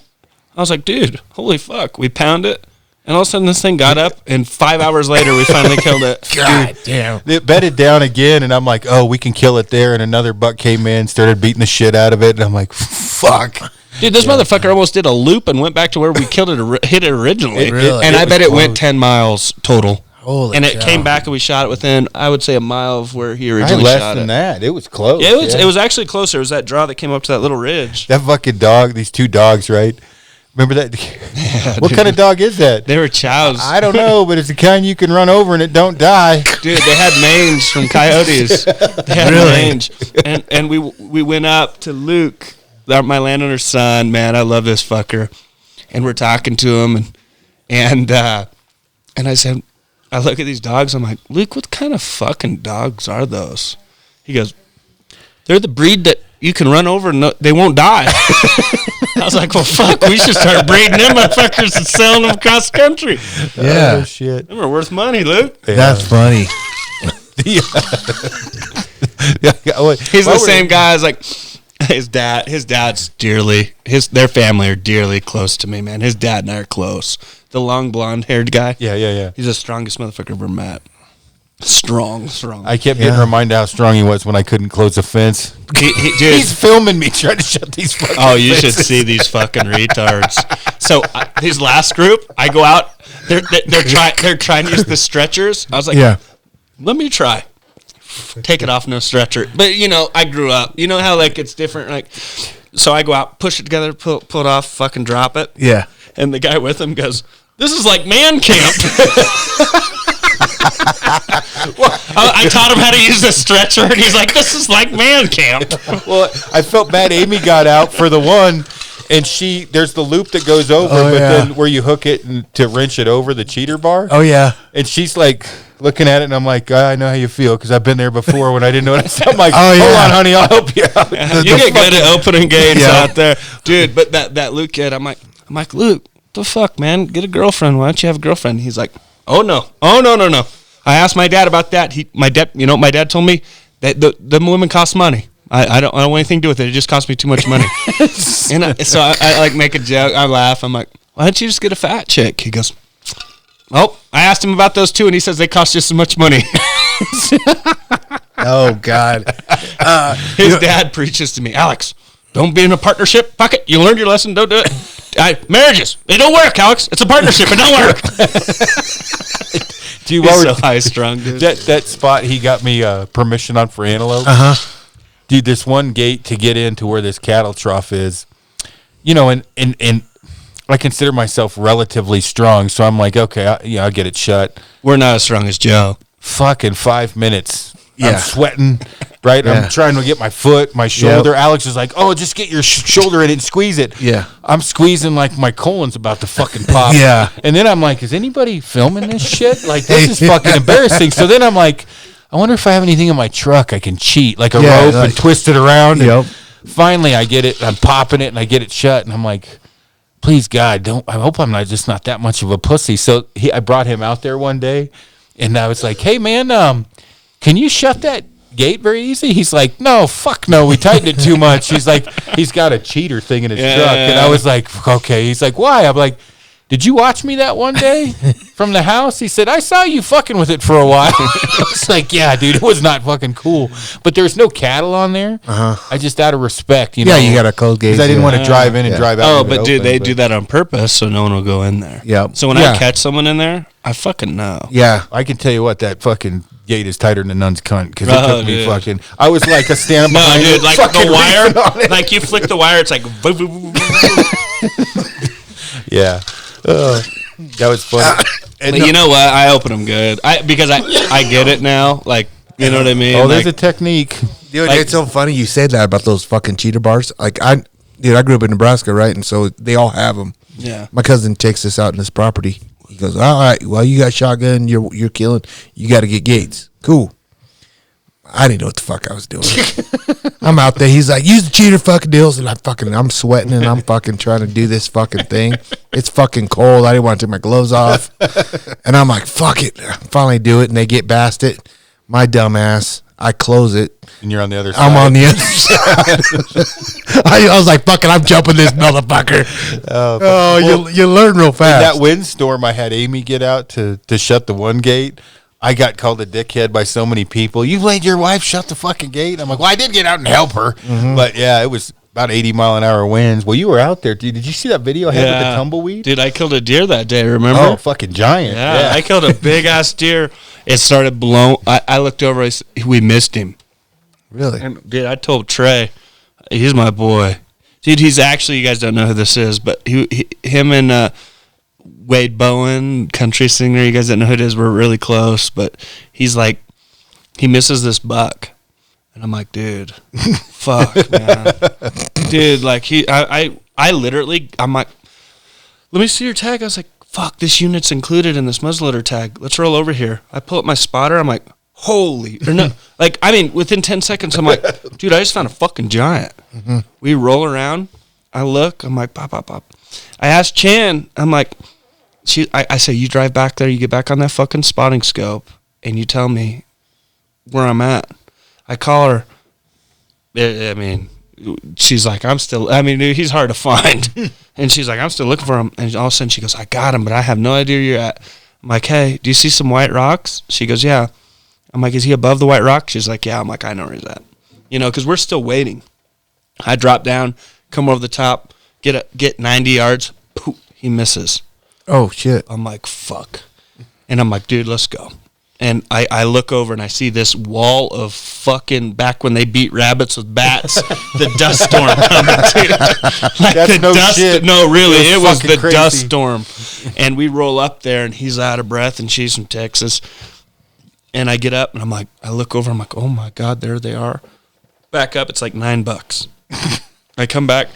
I was like, dude, holy fuck. We pound it. And all of a sudden, this thing got up, and 5 hours later, we finally killed it. God damn. It bedded down again, and I'm like, oh, we can kill it there. And another buck came in, started beating the shit out of it. And I'm like, fuck. Dude, this motherfucker almost did a loop and went back to where we killed it, hit it originally. And I bet it went 10 miles total. Holy and it cow. came back, and we shot it within, I would say, a mile of where he originally shot it. Less than that. It was close. Yeah, it was actually closer. It was that draw that came up to that little ridge. That fucking dog, these two dogs, right? Remember that? What kind of dog is that? They were chows. I don't know, but it's the kind you can run over and it don't die. Dude, they had mange from coyotes. They had mange. And we went up to Luke, my landowner's son. Man, I love this fucker. And we're talking to him, and I said, I look at these dogs. I'm like, Luke, what kind of fucking dogs are those? He goes, they're the breed that you can run over and they won't die. I was like, well, fuck, we should start breeding them motherfuckers and selling them across the country. Yeah. Oh, shit. Them are worth money, Luke. Yeah. That's funny. He's the same guy as like his dad's their family are dearly close to me, man. His dad and I are close. The long blonde haired guy. Yeah. He's the strongest motherfucker I've ever met. Strong. I kept getting reminded how strong he was when I couldn't close a fence. Dude, He's filming me trying to shut these fucking you fences. should see these fucking retards. So his last group, I go out. They're trying to use the stretchers. I was like, let me try. Take it off, no stretcher. But I grew up. You know how like it's different. Like, so I go out, push it together, pull it off, fucking drop it. Yeah. And the guy with him goes, "This is like man camp." I taught him how to use the stretcher, and he's like, "This is like man camp." Well, I felt bad. Amy got out for the one, and there's the loop that goes over, then where you hook it to wrench it over the cheater bar. Oh, yeah. And she's like looking at it, and I'm like, I know how you feel because I've been there before when I didn't know what I'm like, hold on, honey, I'll help you out. You get good at opening gates out there, dude. But that Luke kid, I'm like, Luke, the fuck, man, get a girlfriend. Why don't you have a girlfriend? He's like, oh no. I asked my dad about that. My dad told me that the women cost money. I don't want anything to do with it. It just cost me too much money. So I like make a joke. I laugh. I'm like, why don't you just get a fat chick? He goes, oh, I asked him about those too, and he says they cost just as much money. Oh, God. His dad preaches to me, Alex, don't be in a partnership. Fuck it. You learned your lesson. Don't do it. Marriages, they don't work, Alex. It's a partnership. It don't work. Dude, He's so high strung, dude. That spot he got me permission on for antelope. Dude, this one gate to get into where this cattle trough is, and I consider myself relatively strong, so I'm like, okay, I'll get it shut. We're not as strong as Joe. Fucking 5 minutes. Yeah. I'm sweating, right? Yeah. I'm trying to get my foot, my shoulder. Alex is like, oh, just get your shoulder in it and squeeze it. Yeah. I'm squeezing like my colon's about to fucking pop. Yeah. And then I'm like, is anybody filming this shit? Like, this is fucking embarrassing. So then I'm like, I wonder if I have anything in my truck I can cheat, like a rope and twist it around. And finally, I get it. I'm popping it and I get it shut. And I'm like, please, God, I hope I'm not that much of a pussy. So I brought him out there one day, and I was like, hey, man, can you shut that gate very easy? He's like, no, fuck no, we tightened it too much. He's like, he's got a cheater thing in his truck. And I was like, okay. He's like, why? I'm like, did you watch me that one day from the house? He said, I saw you fucking with it for a while. I was like, yeah, dude, it was not fucking cool. But there's no cattle on there. I just, out of respect, Yeah, you got a cold gate. because I didn't want to drive in and drive out. Oh, but dude, they do that on purpose so no one will go in there. Yeah. So when I catch someone in there, I fucking know. Yeah. I can tell you what, that fucking gate is tighter than a nun's cunt because it took me dude. fucking. I was like a stand No, behind dude, it, like fucking the wire, reefing on it. like you flick the wire, it's like. Yeah. That was funny. And But you know what? I open them good. Because I get it now. Like, you know what I mean? oh, there's like, a technique. Dude, Like- it's so funny you said that about those fucking cheater bars. Like, I grew up in Nebraska, right? And so they all have them. yeah. My cousin takes us out in his property. He goes, all right, well, you got shotgun, you're killing, you got to get gates. Cool. I didn't know what the fuck I was doing. I'm out there. He's like, use the cheater fucking deals. And I'm sweating and I'm fucking trying to do this fucking thing. It's fucking cold. I didn't want to take my gloves off. And I'm like, fuck it. I finally do it. And they get past it. My dumb ass. I close it. And you're on the other side. I'm on the other side. I was like, fuck it. I'm jumping this motherfucker. You learn real In fast. that windstorm, I had Amy get out to shut the one gate. I got called a dickhead by so many people. You made your wife shut the fucking gate. I'm like, well, I did get out and help her. But yeah, it was about 80-mile-an-hour winds. Well, you were out there, dude. Did you see that video I had with the tumbleweed? Dude, I killed a deer that day, remember? Oh, fucking giant. Yeah, I killed a big-ass deer. It started blowing. I looked over. We missed him. Really? And, dude, I told Trey, he's my boy. Dude, he's actually, you guys don't know who this is, but him and Wade Bowen, country singer, you guys don't know who it is, we're really close, but he's like, he misses this buck. And I'm like, dude, fuck, man. Dude, like, I literally, I'm like, let me see your tag. I was like, fuck, this unit's included in this muzzleloader tag. Let's roll over here. I pull up my spotter. I'm like, holy, or no, like, I mean, within 10 seconds, I'm like, dude, I just found a fucking giant. Mm-hmm. We roll around. I look. I'm like, pop, pop, pop. I asked Chan. I'm like, I say, you drive back there. You get back on that fucking spotting scope, and you tell me where I'm at. I call her. I mean, she's like, dude, he's hard to find. And she's like, I'm still looking for him. And all of a sudden she goes, I got him, but I have no idea where you're at. I'm like, hey, do you see some white rocks? She goes, yeah. I'm like, is he above the white rock? She's like, yeah. I'm like, I know where he's at. You know, because we're still waiting. I drop down, come over the top, get 90 yards. Poof, he misses. Oh, shit. I'm like, fuck. And I'm like, dude, let's go. And I look over and I see this wall of fucking, back when they beat rabbits with bats, the dust storm coming, dude. Like That's the no dust. shit. No, really, it was the crazy. dust storm. And we roll up there and he's out of breath and she's from Texas. And I get up and I'm like, I look over, I'm like, oh my God, there they are. Back up, it's like $9. I come back,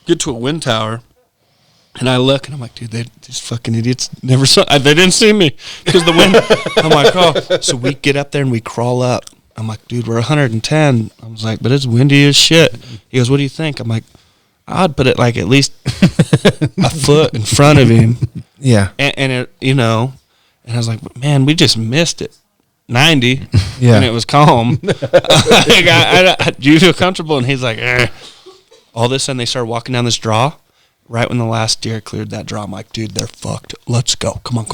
get to a wind tower. And I look, and I'm like, dude, these fucking idiots never saw. They didn't see me because the wind. I'm like, oh. So we get up there and we crawl up. I'm like, dude, we're 110. I was like, but it's windy as shit. He goes, what do you think? I'm like, I'd put it like at least a foot in front of him. Yeah. And it, you know, and I was like, man, we just missed it. 90. Yeah. And it was calm. Do you feel comfortable? And he's like, all this, and they started walking down this draw. Right when the last deer cleared that draw, I'm like, dude, they're fucked. Let's go. Come on.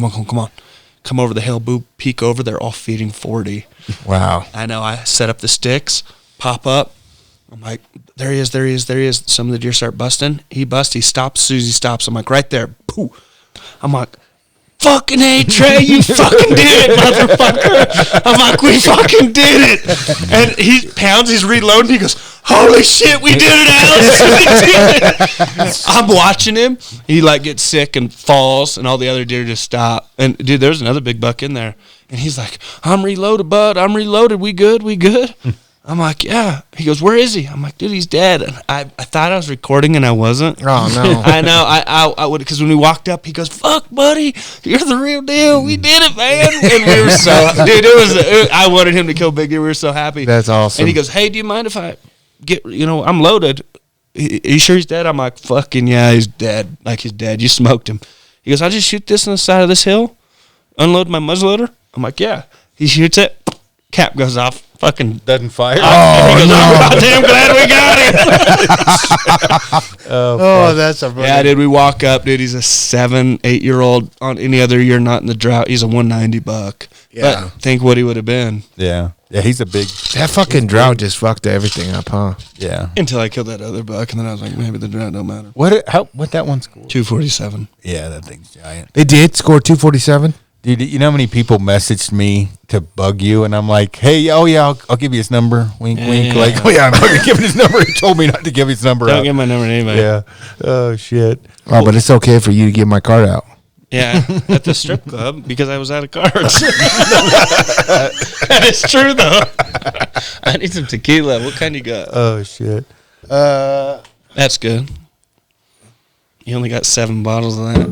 Come over the hill, boo, peek over. They're all feeding 40. Wow. I know. I set up the sticks, pop up. I'm like, there he is. Some of the deer start busting. He busts. He stops. Susie stops. I'm like, right there. Pooh. I'm like, fucking A, Trey, you fucking did it, motherfucker. I'm like, we fucking did it. And he pounds, he's reloading. He goes, holy shit, we did it, Alex. We did it. I'm watching him. He like gets sick and falls, and all the other deer just stop. And dude, there's another big buck in there. And he's like, I'm reloaded, bud. I'm reloaded. We good? I'm like, yeah. He goes, where is he? I'm like, dude, he's dead. And I thought I was recording and I wasn't. Oh, no. I know. I would, because when we walked up, he goes, fuck, buddy, you're the real deal. We did it, man. And we were so, dude, I wanted him to kill Big Deer. We were so happy. That's awesome. And he goes, hey, do you mind if I get, I'm loaded. Are you sure he's dead? I'm like, fucking yeah, he's dead. Like, he's dead. You smoked him. He goes, I'll just shoot this on the side of this hill, unload my muzzleloader. I'm like, yeah. He shoots it. Cap goes off. Fucking Doesn't fire. Oh, he goes, I'm goddamn glad we got it. Oh, that's a Yeah, dude, we walk up, dude. He's a 7-8-year-old. On any other year, not in the drought, he's a 190 buck. Yeah. But think what he would have been. Yeah, he's a big. That fucking drought just fucked everything up, huh? Yeah. Until I killed that other buck, and then I was like, maybe the drought don't matter. What that one scored? 247. Yeah, that thing's giant. They did score 247. Dude, you know how many people messaged me to bug you, and I'm like, hey, oh yeah, I'll give you his number. Wink, wink. Yeah. Like, oh yeah, I'm not gonna give his number. He told me not to give his number Don't out. give my number to anybody. Yeah. Oh shit. Oh, but it's okay for you to give my card out. Yeah, at the strip club because I was out of cards. That is true though. I need some tequila. What kind you got? Oh shit. That's good. You only got 7 bottles of that.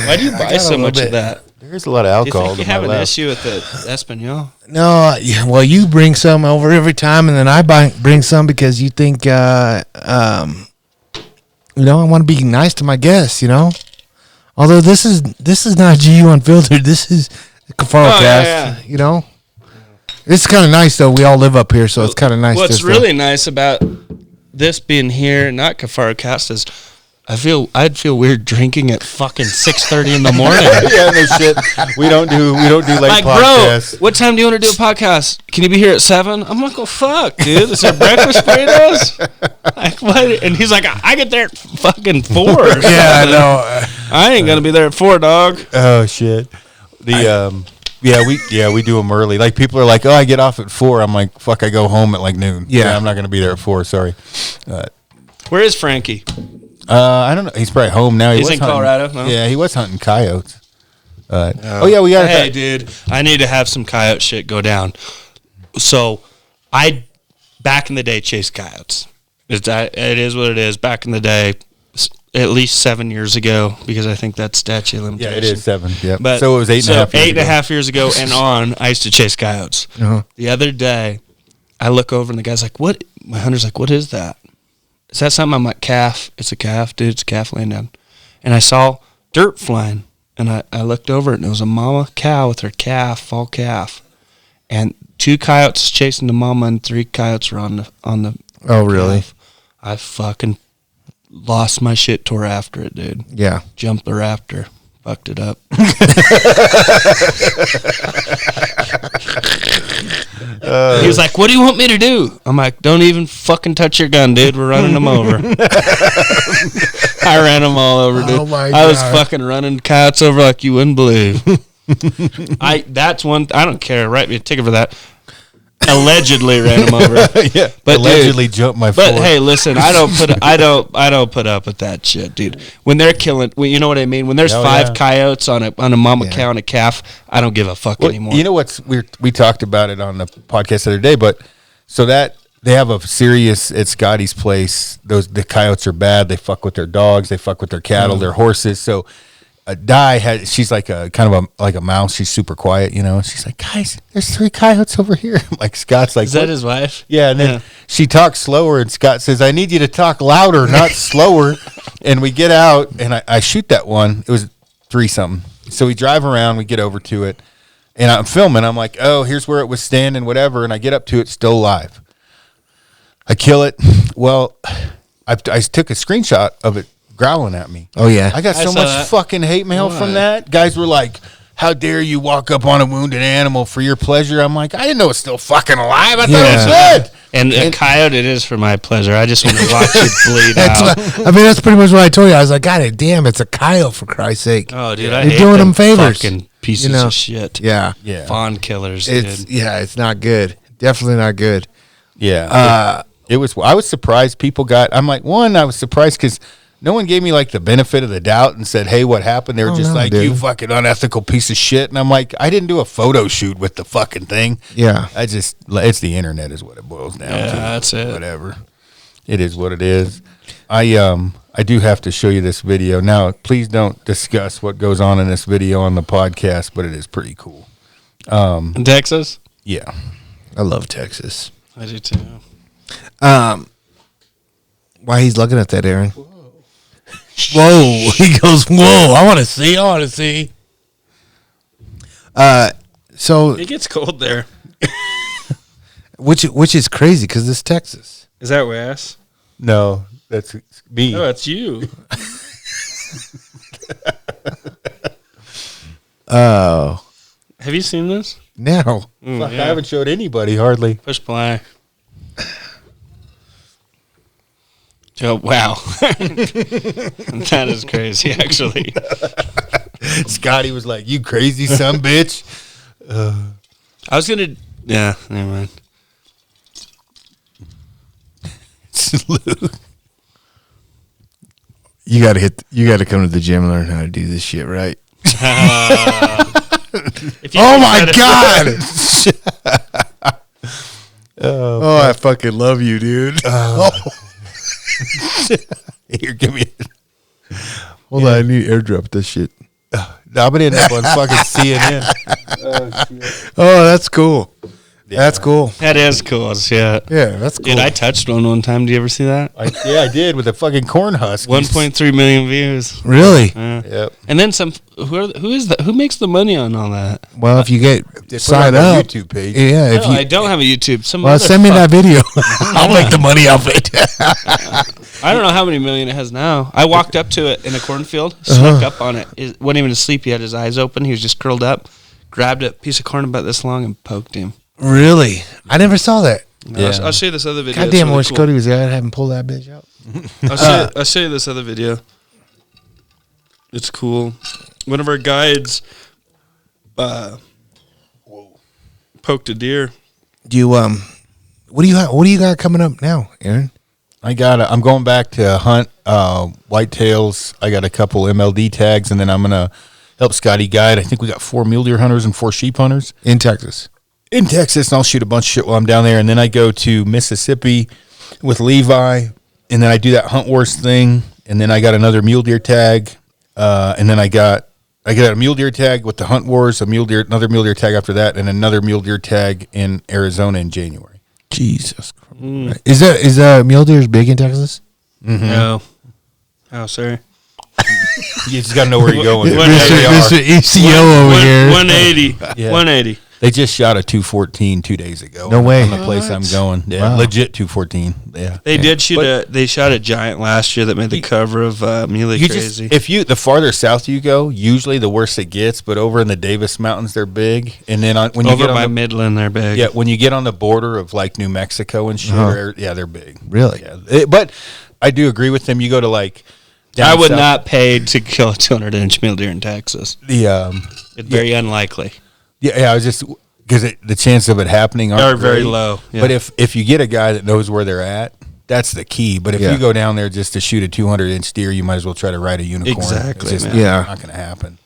Why do you buy so much of that? There's a lot of Do you alcohol. think you to my have an left. issue with the Espanol? No, yeah, well, you bring some over every time, and then I bring some because you think, I want to be nice to my guests, Although this is not GU Unfiltered. This is the KIfarucast, yeah. It's kind of nice, though. We all live up here, so it's kind of nice. What's really nice about this being here, not KIfarucast, is I'd feel weird drinking at fucking 6:30 in the morning. Yeah, no shit. We don't do late Like, podcasts. bro, what time do you want to do a podcast? Can you be here at 7? I'm like, oh fuck, dude. Is there breakfast burritos? Like, what? And he's like, I get there at fucking 4. Yeah, I know. I ain't gonna be there at 4, dog. Oh shit. We do them early. Like people are like, oh, I get off at 4. I'm like, fuck, I go home at like noon. Yeah. I'm not gonna be there at 4. Sorry. Where is Frankie? I don't know. He's probably home now. He's was in hunting. Colorado? No? Yeah, he was hunting coyotes. Oh yeah, we got. Hey, dude, I need to have some coyote shit go down. So, back in the day chased coyotes. It is what it is. Back in the day, at least 7 years ago, because I think that's statute of limitation. Yeah, it is 7. Yeah, But so it was 8.5 years 8.5 years ago and on, I used to chase coyotes. Uh-huh. The other day, I look over and the guy's like, "What?" My hunter's like, "What is that? Is that something?" I'm like, "Calf. It's a calf, dude. It's a calf laying down." And I saw dirt flying, and I looked over it, and it was a mama cow with her calf, fall calf, and 2 coyotes chasing the mama, and 3 coyotes were on the. Oh, really? Calf. I fucking lost my shit, tore after it, dude. Yeah. Jumped the raptor, fucked it up. He was like, "What do you want me to do?" I'm like, "Don't even fucking touch your gun, dude. We're running them over." I ran them all over, dude. Oh my I was God. fucking running coyotes over like you wouldn't believe. That's one. I don't care. Write me a ticket for that. Allegedly ran him over. Yeah, But allegedly jumped my. But fork. hey, listen, I don't put up with that shit, dude. When they're killing, you know what I mean. When there's Oh, 5 yeah. coyotes on a mama cow and a calf, I don't give a fuck Well, anymore. you know what's weird? We talked about it on the podcast the other day, but so that they have a serious at Scotty's place. The coyotes are bad. They fuck with their dogs. They fuck with their cattle, their horses. So she's like a kind of like a mouse. She's super quiet, you know. And she's like, "Guys, there's 3 coyotes over here." Like Scott's like, Is that "What?" his wife? Yeah, and then she talks slower, and Scott says, "I need you to talk louder, not slower." And we get out, and I shoot that one. It was 3 something. So we drive around, we get over to it, and I'm filming. I'm like, "Oh, here's where it was standing, whatever." And I get up to it, still alive. I kill it. Well, I took a screenshot of it growling at me. Oh, yeah. I got I so saw much that. fucking hate mail Why? from that. Guys were like, "How dare you walk up on a wounded animal for your pleasure?" I'm like, I didn't know it's still fucking alive. I thought it was dead. And a coyote, it is for my pleasure. I just want to watch it bleed out. That's pretty much what I told you. I was like, God damn, it's a coyote, for Christ's sake. Oh, dude, I You're hate doing them favors. fucking pieces You know? of shit. Yeah. Yeah. Fawn killers, It's dude. it's not good. Definitely not good. Yeah. It was. I was surprised people got. I'm like, I was surprised because no one gave me like the benefit of the doubt and said, "Hey, what happened?" They were just no, like, dude. "You fucking unethical piece of shit." And I'm like, I didn't do a photo shoot with the fucking thing. Yeah. It's the internet is what it boils down to. Yeah, that's it. Whatever. It is what it is. I do have to show you this video. Now, please don't discuss what goes on in this video on the podcast, but it is pretty cool. In Texas? Yeah. I love Texas. I do too. Why he's looking at that, Aaron? Whoa. He goes, whoa. I want to see. So, It gets cold there. which is crazy because it's Texas. Is that Wes? No, that's me. No, it's you. Oh. Have you seen this? No. Fuck, I haven't showed anybody hardly. Push play. Oh, wow. That is crazy, actually. Scotty was like, "You crazy son bitch." I was going to... Yeah, never mind. You gotta come to the gym and learn how to do this shit right. If you Oh my try to- God. Oh, I fucking love you, dude. Here, give me it. Hold on, I need to airdrop this shit. No, I'm gonna end up on fucking CNN. Oh, that's cool. That's cool. That is cool. Yeah. Yeah, that's cool. Dude, I touched one time. Do you ever see that? I did with a fucking corn husk. 1.3 million views. Really? Yep. And then some. Who is that? Who makes the money on all that? Well, if you get They put it signed on their up, YouTube page. yeah. If No, you I don't have a YouTube. Some well, other send me fuck- that video. I'll make the money off it. I don't know how many million it has now. I walked up to it in a cornfield, snuck up on it. It wasn't even asleep. He had his eyes open. He was just curled up, grabbed a piece of corn about this long and poked him. Really? I never saw that. No, I'll show you this other video. God It's damn, I really wish cool. Cody was there. I'd have him pull that bitch out. I'll show you this other video. It's cool. One of our guides poked a deer. Do you what do you got coming up now, Aaron? I'm going back to hunt whitetails. I got a couple MLD tags, and then I'm gonna help Scotty guide. I think we got 4 mule deer hunters and 4 sheep hunters In Texas. and I'll shoot a bunch of shit while I'm down there. And then I go to Mississippi with Levi, and then I do that Hunt Wars thing, and then I got another mule deer tag, and then I got a mule deer tag with the Hunt Wars, another mule deer tag after that, and another mule deer tag in Arizona in January. Jesus Christ. Is mule deer big in Texas? No. Oh, sorry. You just got to know where you're going. Mr. ECO over here. 180. Yeah. 180. They just shot a 214 2 days ago. No way. On the place I'm going. Yeah, Wow. legit 214. Yeah. They did shoot they shot a giant last year that made the cover of Muley You Crazy. the farther south you go, usually the worse it gets. But over in the Davis Mountains, they're big. And then when you Over get on by the, Midland, they're big. yeah, when you get on the border of like New Mexico and shit, they're big. Really? Yeah. But I do agree with them. You go to like, down I would south, not pay to kill a 200-inch mule deer in Texas. the It's very unlikely. I was just because the chance of it happening Are aren't very great. low. Yeah. But if you get a guy that knows where they're at, that's the key. But if Yeah. you go down there just to shoot a 200-inch deer, you might as well try to ride a unicorn. Exactly, It's just man. not going to happen.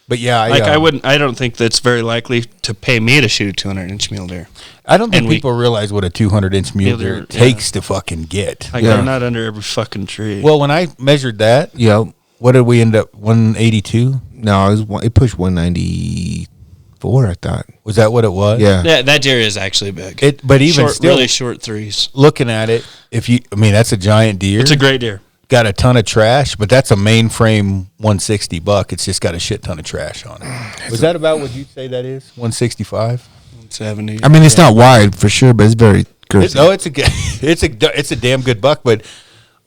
But Yeah. I don't think that's very likely to pay me to shoot a 200-inch mule deer. I don't think and we- people realize what a 200-inch mule Mule deer, deer takes to fucking get. Like, Yeah. they're not under every fucking tree. Well, when I measured that, Yo. what did we end up? 182? No, it pushed 194, I thought. Was that what it was? Yeah. that deer is actually big. But even short, still, really short threes. looking at it, that's a giant deer. It's a great deer. Got a ton of trash, but that's a mainframe 160 buck. It's just got a shit ton of trash on it. Was that about what you'd say that is? 165? 70. I mean, it's not wide for sure, but it's very girthy. It's a damn good buck. But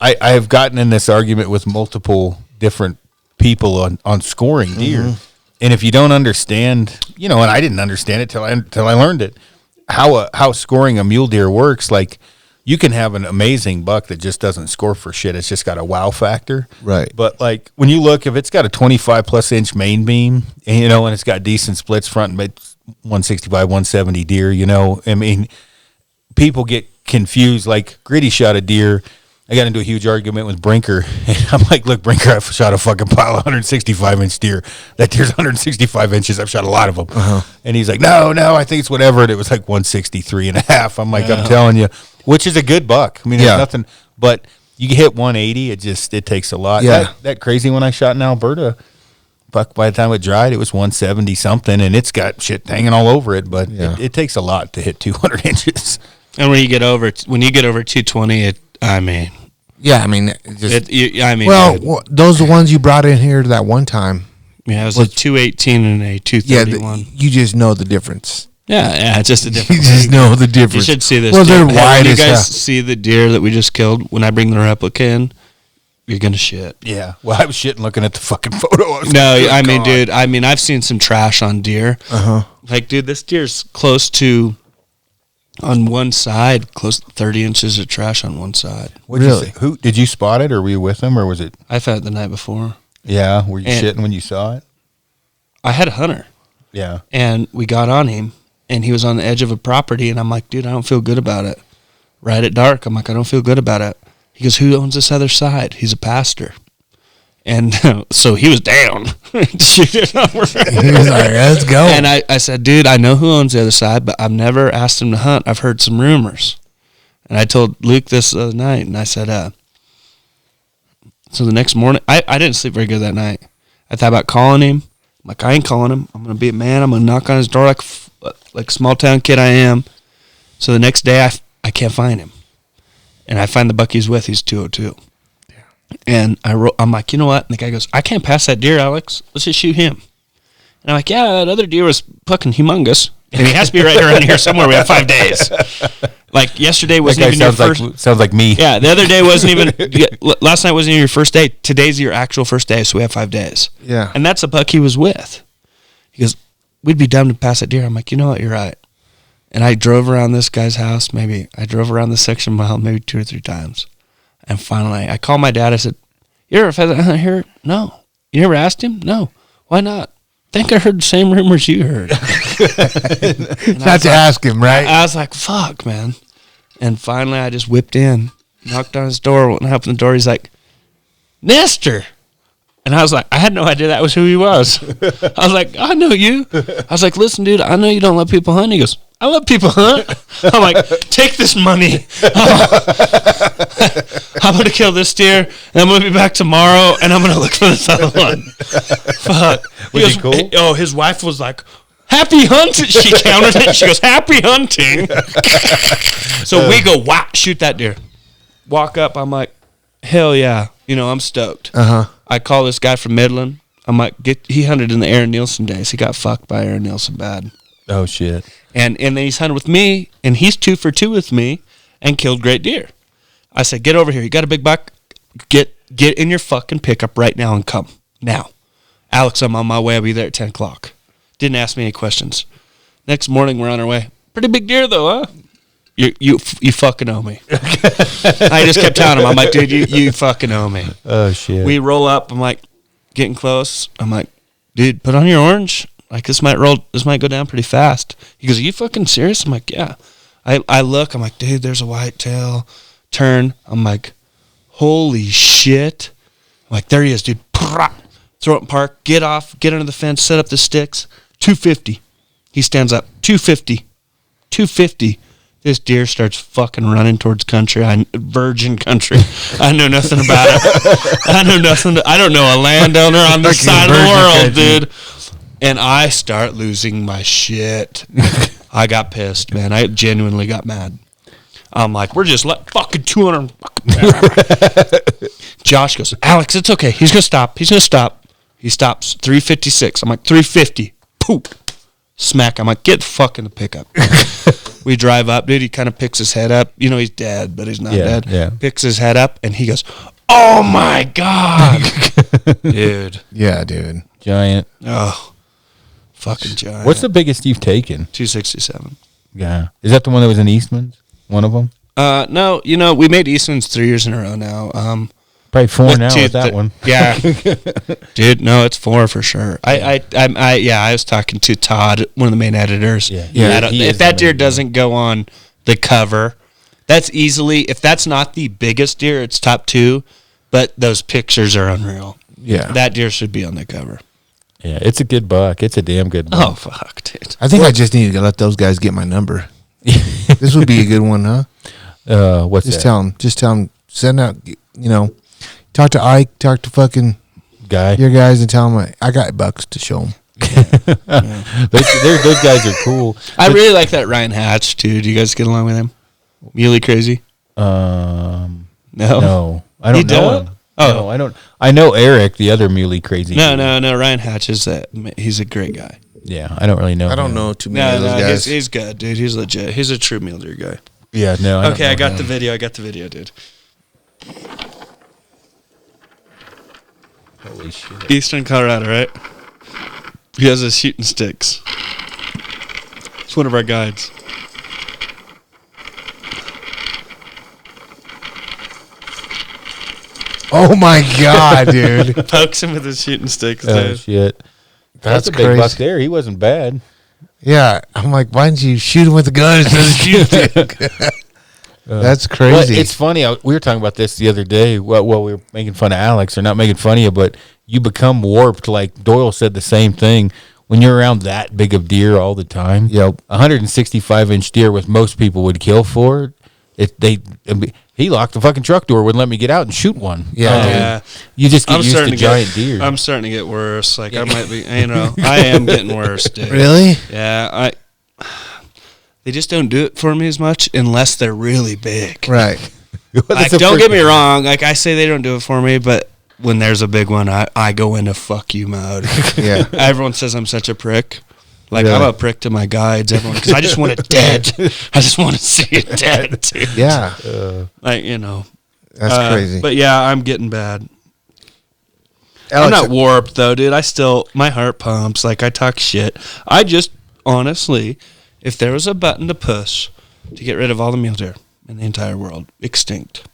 I have gotten in this argument with multiple different people on scoring deer, and if you don't understand, and I didn't understand it till I learned it, how scoring a mule deer works. Like, you can have an amazing buck that just doesn't score for shit. It's just got a wow factor. Right. But like when you look, if it's got a 25 plus inch main beam, and it's got decent splits front and mid 165, 170 deer, I mean, people get confused. Like Gritty shot a deer. I got into a huge argument with Brinker. And I'm like, look, Brinker, I've shot a fucking pile of 165 inch deer. That deer's 165 inches. I've shot a lot of them. And he's like, no, I think it's whatever. And it was like 163 and a half. I'm like, I'm telling you, which is a good buck. I mean, there's nothing, but you hit 180. It takes a lot. Yeah. That crazy one I shot in Alberta, buck, by the time it dried, it was 170 something, and it's got shit hanging all over it. But it takes a lot to hit 200 inches. And when you get over 220, Yeah, I mean, those are the ones you brought in here that one time. Yeah, it was a 218 and a 231. You just know the difference. Yeah, it's just a You different. just know the difference. You should see this. Well, deer. they're wide When as you guys hell. see the deer that we just killed, when I bring the replica in, you're gonna shit. Yeah. Well, I was shitting looking at the fucking photo. No, I mean, dude. I've seen some trash on deer. Like, dude, this deer's close to, on one side, close to 30 inches of trash on one side. What'd you say? Who did you spot it, or were you with him, or was it? I found it the night before. Yeah. Were you And- shitting when you saw it? I had a hunter, Yeah. and we got on him, and he was on the edge of a property, and I'm like, dude, I don't feel good about it. Right at dark, I'm like, I don't feel good about it. He goes, who owns this other side? He's a pastor. And so he was down. Shoot it over. He was like, let's go. And I said, dude, I know who owns the other side, but I've never asked him to hunt. I've heard some rumors. And I told Luke this the other night, and I said, so the next morning, I didn't sleep very good that night. I thought about calling him. I'm like, I ain't calling him. I'm going to be a man. I'm going to knock on his door like small town kid I am. So the next day, I can't find him. And I find the buck he's with. He's 202. And I'm like, you know what? And the guy goes, I can't pass that deer, Alex. Let's just shoot him. And I'm like, yeah, that other deer was fucking humongous. And he has to be right around here somewhere. We have 5 days. Like, yesterday wasn't even your first. Sounds like me. Yeah, the other day wasn't even, last night wasn't even your first day. Today's your actual first day, so we have 5 days. Yeah. And that's the buck he was with. He goes, we'd be dumb to pass that deer. I'm like, you know what? You're right. And I drove around this guy's house. I drove around this section mile maybe 2 or 3 times. And finally, I called my dad. I said, you ever pheasant hunt here? No. You never asked him? No. Why not? I think I heard the same rumors you heard. Not to ask him, right? I was like, fuck, man. And finally, I just whipped in. Knocked on his door. Went and opened the door. He's like, Nestor. And I was like, I had no idea that was who he was. I was like, I know you. I was like, listen, dude, I know you don't let people hunt. He goes, I let people hunt. I'm like, take this money. I'm going to kill this deer, and I'm going to be back tomorrow, and I'm going to look for this other one. Fuck. Was he cool? Oh, his wife was like, happy hunting. She counted it. She goes, happy hunting. So we go, wow, shoot that deer. Walk up. I'm like, hell yeah. You know, I'm stoked. I call this guy from Midland. I'm like, he hunted in the Aaron Nielsen days. He got fucked by Aaron Nielsen bad. Oh, shit. And then he's hunted with me, and he's 2 for 2 with me and killed great deer. I said, get over here. You got a big buck? Get in your fucking pickup right now and come. Now. Alex, I'm on my way. I'll be there at 10 o'clock. Didn't ask me any questions. Next morning, we're on our way. Pretty big deer, though, huh? You fucking owe me. I just kept telling him, I'm like, dude, you fucking owe me. Oh, shit. We roll up. I'm like, getting close. I'm like, dude, put on your orange. Like, this might go down pretty fast. He goes, are you fucking serious? I'm like, yeah. I look. I'm like, dude, there's a whitetail. Turn. I'm like, holy shit. I'm like, there he is, dude. Throw it in park. Get off. Get under the fence. Set up the sticks. 250. He stands up. 250. 250. This deer starts fucking running towards country, virgin country. I know nothing about it. I don't know a landowner on this side of the world, dude. And I start losing my shit. I got pissed, man. I genuinely got mad. I'm like, we're just fucking 200. Josh goes, Alex, it's okay. He's gonna stop. He stops. 356. I'm like, 350. Poop. Smack. I'm like, get the fuck in the pickup. We drive up, dude. He kind of picks his head up. You know, he's dead, but he's not dead. Yeah. Picks his head up, and he goes, oh, my God. Dude. Yeah, dude. Giant. Oh, fucking giant. What's the biggest you've taken? 267. Yeah. Is that the one that was in Eastman's? One of them? No, you know, we made Eastman's 3 years in a row now. Probably 4 now with that one. Yeah. Dude, no, it's 4 for sure. I was talking to Todd, one of the main editors. Yeah. If that deer doesn't go on the cover, that's easily, if that's not the biggest deer, it's top 2, but those pictures are unreal. Yeah. That deer should be on the cover. Yeah, it's a good buck. It's a damn good buck. Oh, fuck, dude. I think I just need to let those guys get my number. This would be a good one, huh? What's just that? Tell them, send out, you know, talk to Ike, talk to fucking Guy. your guys and tell them I got bucks to show them. Those guys are cool. I really like that Ryan Hatch, too. Do you guys get along with him? Muley crazy? No. I You don't know don't? him. Oh. No, I don't. I know Eric, the other muley crazy. No. dude. Ryan Hatch is he's a great guy. Yeah, I don't really know. I don't him. know too many of those guys. He's good, dude. He's legit. He's a true mule deer guy. Yeah, no. Okay, I got the video. dude. Holy shit. Eastern Colorado, right? He has his shooting sticks. It's one of our guides. Oh my God, dude. Pokes him with his shooting sticks, Oh dude. shit. That's a big crazy. buck there. He wasn't bad. Yeah, I'm like, why didn't you shoot him with a gun instead of shooting stick? That's crazy. Well, it's funny. We were talking about this the other day. Well, we were making fun of Alex, or not making fun of you, but you become warped. Like Doyle said the same thing. When you're around that big of deer all the time, Yep. 165-inch deer, with most people would kill for it. He locked the fucking truck door, wouldn't let me get out and shoot one. Yeah. You just get used to giant deer. I'm starting to get worse. Like I might be, I am getting worse, dude. Really? Yeah, they just don't do it for me as much unless they're really big. Right. Like, don't get me wrong. Like I say, they don't do it for me, but when there's a big one, I go into fuck you mode. Yeah. Everyone says I'm such a prick. Like Really? I'm a prick to my guides, everyone, because I just want it dead. I just want to see it dead, dude. Yeah. Like That's crazy. But yeah, I'm getting bad. Alex, I'm not warped though, dude. My heart pumps. Like I talk shit. I just honestly, if there was a button to push to get rid of all the mule deer in the entire world, extinct,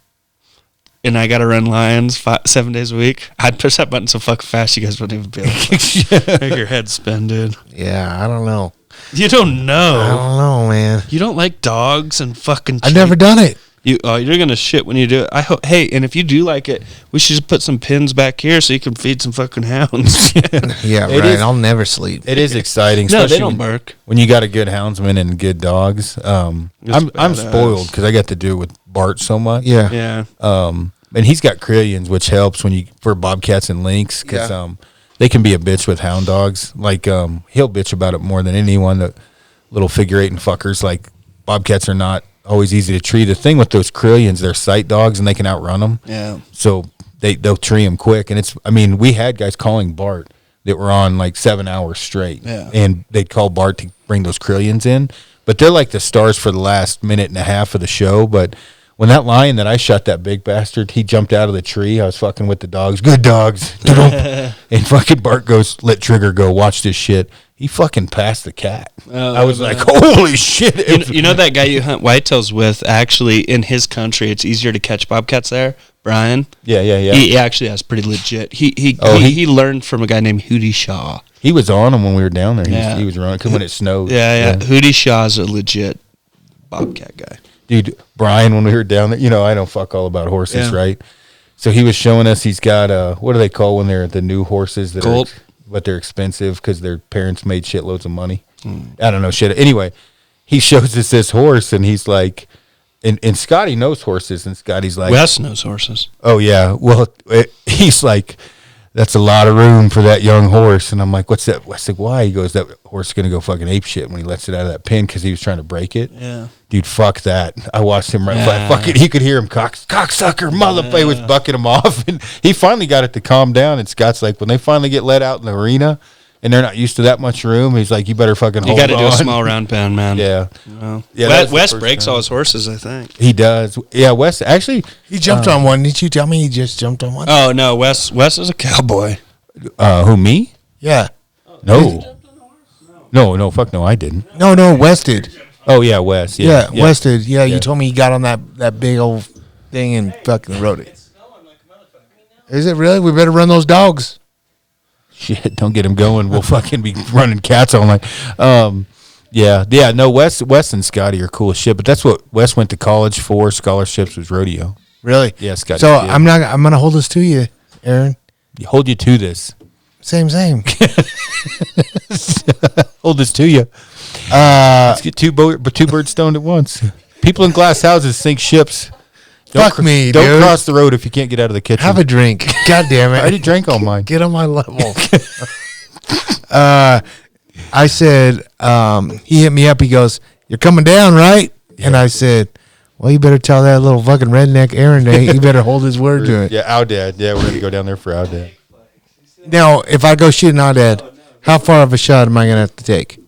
and I got to run lions 7 days a week, I'd push that button so fucking fast you guys wouldn't even be able to make your head spin, dude. Yeah, I don't know. You don't know. I don't know, man. You don't like dogs and fucking. I've never done it. You're gonna shit when you do it. I hope. Hey, and if you do like it, we should just put some pins back here so you can feed some fucking hounds. Yeah, It right. is- I'll never sleep. It is exciting. No, they especially don't when- bark. When you got a good houndsman and good dogs. I'm badass. spoiled because I got to do it with Bart so much. Yeah. Yeah. And he's got Crillions, which helps when you for bobcats and lynx because Yeah. they can be a bitch with hound dogs. Like he'll bitch about it more than anyone. The little figure eight and fuckers. Like bobcats are not always easy to tree. The thing with those Crillions, they're sight dogs and they can outrun them. Yeah. So they'll tree them quick. And we had guys calling Bart that were on like 7 hours straight. Yeah. And they'd call Bart to bring those Crillions in. But they're like the stars for the last minute and a half of the show. But when that lion that I shot, that big bastard, he jumped out of the tree. I was fucking with the dogs. Good dogs. And fucking Bart goes, let Trigger go. Watch this shit. He fucking passed the cat. I was like, holy shit. You know that guy you hunt whitetails with? Actually, in his country, it's easier to catch bobcats there. Brian. Yeah. He actually has pretty legit. He learned from a guy named Hootie Shaw. He was on him when we were down there. Yeah. He was running because when it snowed. Yeah. Hootie Shaw's a legit bobcat guy. Dude, Brian, when we were down there, I don't fuck all about horses, Yeah. right? So he was showing us he's got, what do they call when they're the new horses that Colt. but they're expensive because their parents made shitloads of money. I don't know shit. Anyway, he shows us this horse and he's like, and Scotty knows horses and Scotty's like, Wes knows horses. oh yeah, well, he's like, that's a lot of room for that young horse. And I'm like, what's that? I said, why? He goes, that horse is going to go fucking ape shit when he lets it out of that pen because he was trying to break it. Yeah. Dude, fuck that. I watched him fucking, he could hear him, cocksucker, motherfucker, he was bucking him off. And he finally got it to calm down. And Scott's like, when they finally get let out in the arena and they're not used to that much room, he's like, you better fucking hold on. You got to do a small round pound, man. Yeah. Well, Yeah, that was the Wes first breaks time. all his horses, I think. He does. Yeah, Wes, actually, He jumped on one. Didn't you tell me he just jumped on one? Oh, no, Wes is a cowboy. who, me? Yeah. No. No, fuck no, I didn't. No, Wes did. Oh, yeah, Wes. Yeah, Yeah. Wes did. Yeah, Yeah. you told me he got on that big old thing and fucking rode it. Is it really? We better run those dogs. Shit, don't get him going. We'll fucking be running cats all night. Yeah. No, Wes and Scotty are cool as shit. But that's what Wes went to college for. Scholarships was rodeo. Really? Yeah, Scotty. So did. I'm gonna hold this to you, Aaron. Hold you to this. Same. Hold this to you. Let's get two birds stoned at once. People in glass houses sink ships. Fuck me, Don't dude. cross the road if you can't get out of the kitchen. Have a drink. God damn I it. already drank all mine. Get on my level. I said, he hit me up. He goes, "You're coming down, right?" And I said, "Well, you better tell that little fucking redneck Aaron that he better hold his word to it." Yeah, Owdad. Yeah, we're going to go down there for Owdad. Now, if I go shoot an Owdad, how far of a shot am I going to have to take?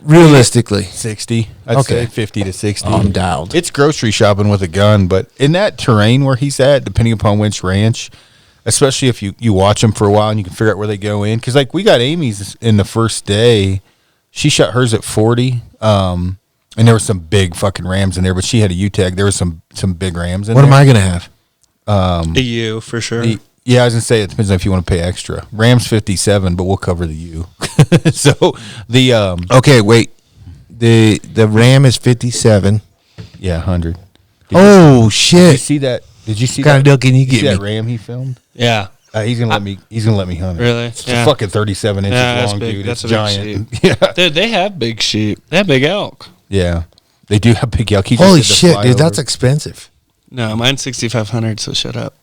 Realistically. 60. I'd Okay. say 50 to 60. I'm dialed. It's grocery shopping with a gun, but in that terrain where he's at, depending upon which ranch, especially if you watch them for a while and you can figure out where they go in. Because, like, we got Amy's in the first day. She shot hers at 40. And there were some big fucking rams in there, but she had a U-tag. There was some big rams in What there. am I going to have? The U, for sure. Yeah, I was going to say, it depends on if you want to pay extra. Ram's 57, but we'll cover the U. So, the, Okay, wait. The Ram is 57. yeah, 100. Oh, Did you shit. see that? Did you see What kind that? of deal can you Did you see get that me? ram he filmed? Yeah. He's gonna let me. He's gonna let me hunt it. Really? It's Yeah. fucking 37 inches Yeah, that's long, big. dude. That's It's a big giant. Yeah, Dude, they have big sheep. They have big elk. yeah. They do have big elk. He just Holy did the shit, dude. flyover. That's expensive. No, mine's 6,500, so shut up.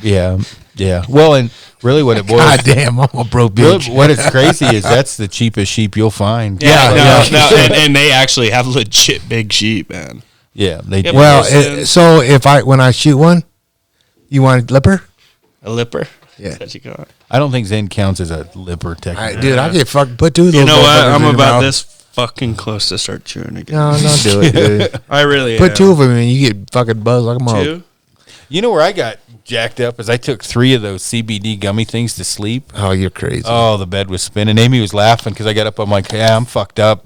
Yeah. Well, and really, what it boils. God damn, I'm a broke Really, bitch. what is crazy is that's the cheapest sheep you'll find. And they actually have legit big sheep, man. Yeah, they do. Yeah, Well, Person. so when I shoot one, you want a lipper? A lipper? Yeah. That's what you call it. I don't think Zen counts as a lipper technically. Dude, I get fucking put two of those. You know what? motherfuckers I'm in your about mouth. this fucking close to start chewing again. No, don't do it, dude. I really Put am. two of them in, you get fucking buzzed like a mug. Two? You know where I got jacked up is I took 3 of those CBD gummy things to sleep. Oh, you're crazy. Oh, the bed was spinning. Amy was laughing because I got up. I'm like, yeah, I'm fucked up.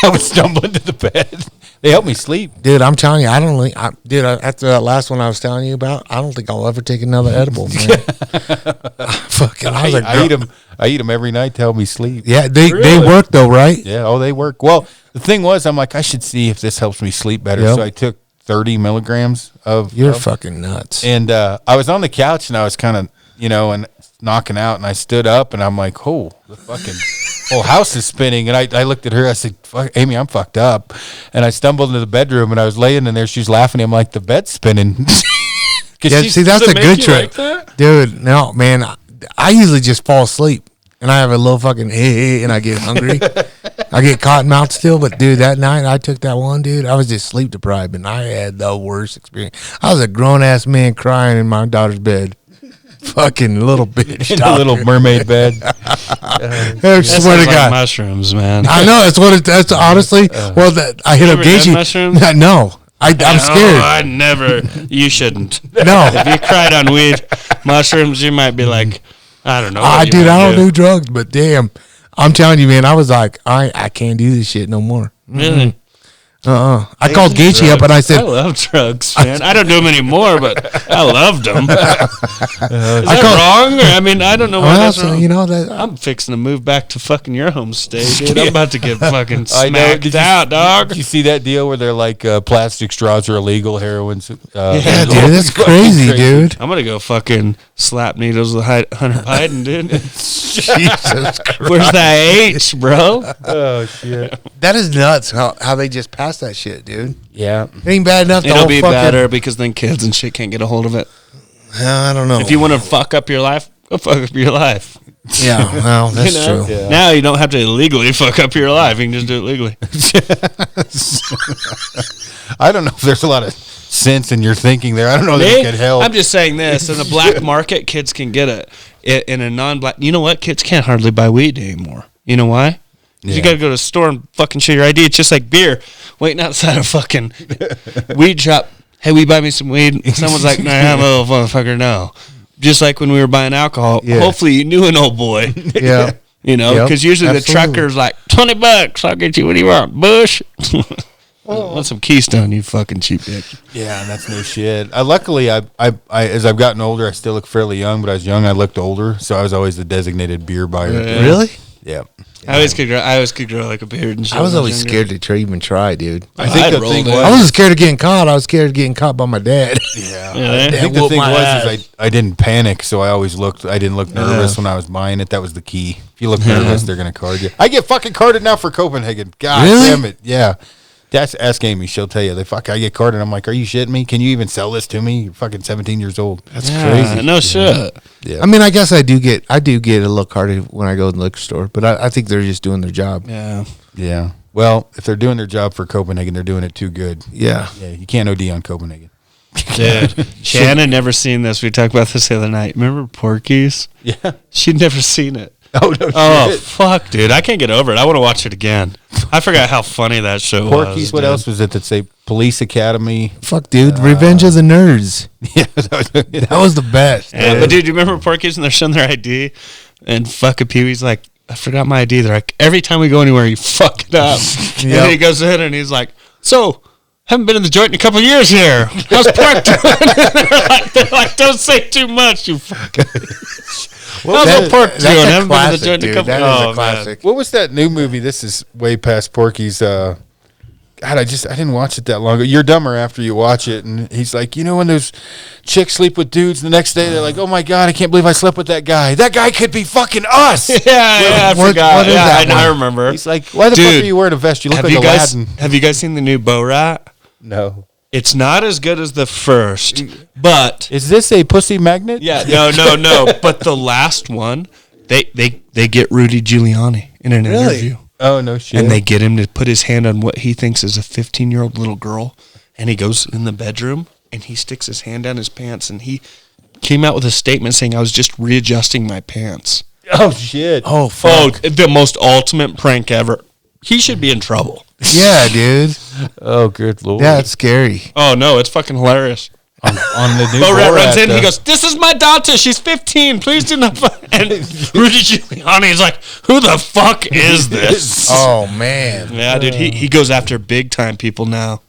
I was stumbling to the bed. They helped me sleep. Dude, I'm telling you, after that last one I was telling you about, I don't think I'll ever take another edible, man. Fucking, I was like, I eat them every night to help me sleep. yeah, they Really? work though, right? Yeah, oh, they work. Well, The thing was, I'm like, I should see if this helps me sleep better. Yep. So I took 30 milligrams of. You're fucking nuts. And I was on the couch and I was kind of, and knocking out. And I stood up and I'm like, oh, the fucking whole house is spinning. And I looked at her. I said, fuck, Amy, I'm fucked up. And I stumbled into the bedroom and I was laying in there. She was laughing. I'm like, the bed's spinning. Yeah, see, that's a good trick. Like Dude, no, man. I usually just fall asleep. And I have a little fucking and I get hungry. I get cotton mouth still, but dude, that night I took that one, dude. I was just sleep deprived, and I had the worst experience. I was a grown ass man crying in my daughter's bed, fucking little bitch, In a little mermaid bed. I swear to God, mushrooms, man. I know that's what it. That's honestly. Well, I hit up ever done Gagey. mushrooms? No, I'm scared. I never. You shouldn't. No, If you cried on weed, mushrooms, you might be like, I don't know. dude, I don't do drugs, but damn, I'm telling you, man, I was like, I can't do this shit no more. Really? I called Gagey up and I said, I love drugs, man. I don't do them anymore, but I loved them. Is that wrong? Or, I mean, I don't know why that's wrong. I'm fixing to move back to fucking your homestay, dude. I'm about to get fucking smacked out, dog. Did you see that deal where they're like plastic straws are illegal, heroin's yeah, dude, that's crazy, dude. I'm gonna go fucking slap needles with Hunter Biden, dude. Jesus Christ. Where's that H, bro? Oh shit! That is nuts how they just passed that shit, dude. Yeah, It ain't bad enough. It'll be better because then kids and shit can't get a hold of it. I don't know. If you want to fuck up your life, go fuck up your life. Yeah, well, that's true. Yeah. Now you don't have to illegally fuck up your life. You can just do it legally. I don't know if there's a lot of sense in your thinking there. I don't know that it could help. I'm just saying this. In the black market, kids can get it. In a non-black... You know what? Kids can't hardly buy weed anymore. You know why? 'Cause you got to go to the store and fucking show your ID. It's just like beer. Waiting outside a fucking weed shop. Hey, will you buy me some weed? Someone's like, nah, motherfucker, no. Just like when we were buying alcohol. Yeah. Hopefully you knew an old boy. Yeah. Because usually absolutely. the trucker's like, $20, I'll get you, what do you want, Bush? I want some Keystone, you fucking cheap dick. Yeah, that's no shit. Luckily, I as I've gotten older, I still look fairly young, but I was young, I looked older, so I was always the designated beer buyer. Yeah. Really? Yeah. I always could grow like a beard and shit. I was always younger. scared to even try, dude. I think I'd the rolled thing it. was, I wasn't scared of getting caught. I was scared of getting caught by my dad. yeah. Yeah. I think the whooped thing my was ass. is I didn't panic, so I didn't look nervous when I was buying it. That was the key. If you look nervous, they're gonna card you. I get fucking carded now for Copenhagen. God Really? damn it. Yeah. Ask Amy. She'll tell you. I get carded. I'm like, are you shitting me? Can you even sell this to me? You're fucking 17 years old. That's Yeah, crazy. no shit. Yeah. I mean, I guess I do get a little carded when I go to the liquor store, but I think they're just doing their job. Yeah. Yeah. Well, if they're doing their job for Copenhagen, they're doing it too good. Yeah. Yeah. You can't OD on Copenhagen. Dude, Shannon never seen this. We talked about this the other night. Remember Porky's? Yeah. She'd never seen it. Oh no. Oh, shit. fuck, dude. I can't get over it. I want to watch it again. I forgot how funny that show was. Porky's. What dude. else was it that say Police Academy? Fuck, dude. Revenge of the Nerds. Yeah. That was the best. Yeah, but dude, you remember Porky's and they're showing their ID? And fucking Pee-wee's like, I forgot my ID. They're like, every time we go anywhere, you fuck it up. Yep. And then he goes in and he's like, so, haven't been in the joint in a couple of years here. How's Pork doing? they're like, don't say too much, you fucking. How's the Pork doing? Haven't been in the joint in a couple That of is a years. classic. What was that new movie? This is way past Porky's. God, I didn't watch it that long ago. You're dumber after you watch it, and he's like, when those chicks sleep with dudes, the next day they're like, oh my god, I can't believe I slept with that guy. That guy could be fucking us. Yeah, I What- forgot. what is Yeah, that I one? remember. He's like, why the fuck Dude, are you wearing a vest? You look like Aladdin. Have you guys seen the new Bo Rat? No. It's not as good as the first, but Is this a pussy magnet? yeah, no. But the last one, they get Rudy Giuliani in an Really? interview, Oh no shit. and they get him to put his hand on what he thinks is a 15-year-old little girl, and he goes in the bedroom and he sticks his hand down his pants, and he came out with a statement saying, "I was just readjusting my pants." Oh shit. Oh, Oh, fuck. the most ultimate prank ever. He should be in trouble. Yeah, dude. Oh good lord. Yeah, it's scary. Oh no, it's fucking hilarious. on the new Bo Rat Borat, runs in, he though. goes, "This is my daughter. She's 15. Please do not." And Rudy Giuliani is like, "Who the fuck is this?" Oh, man. Yeah, dude, he goes after big time people now.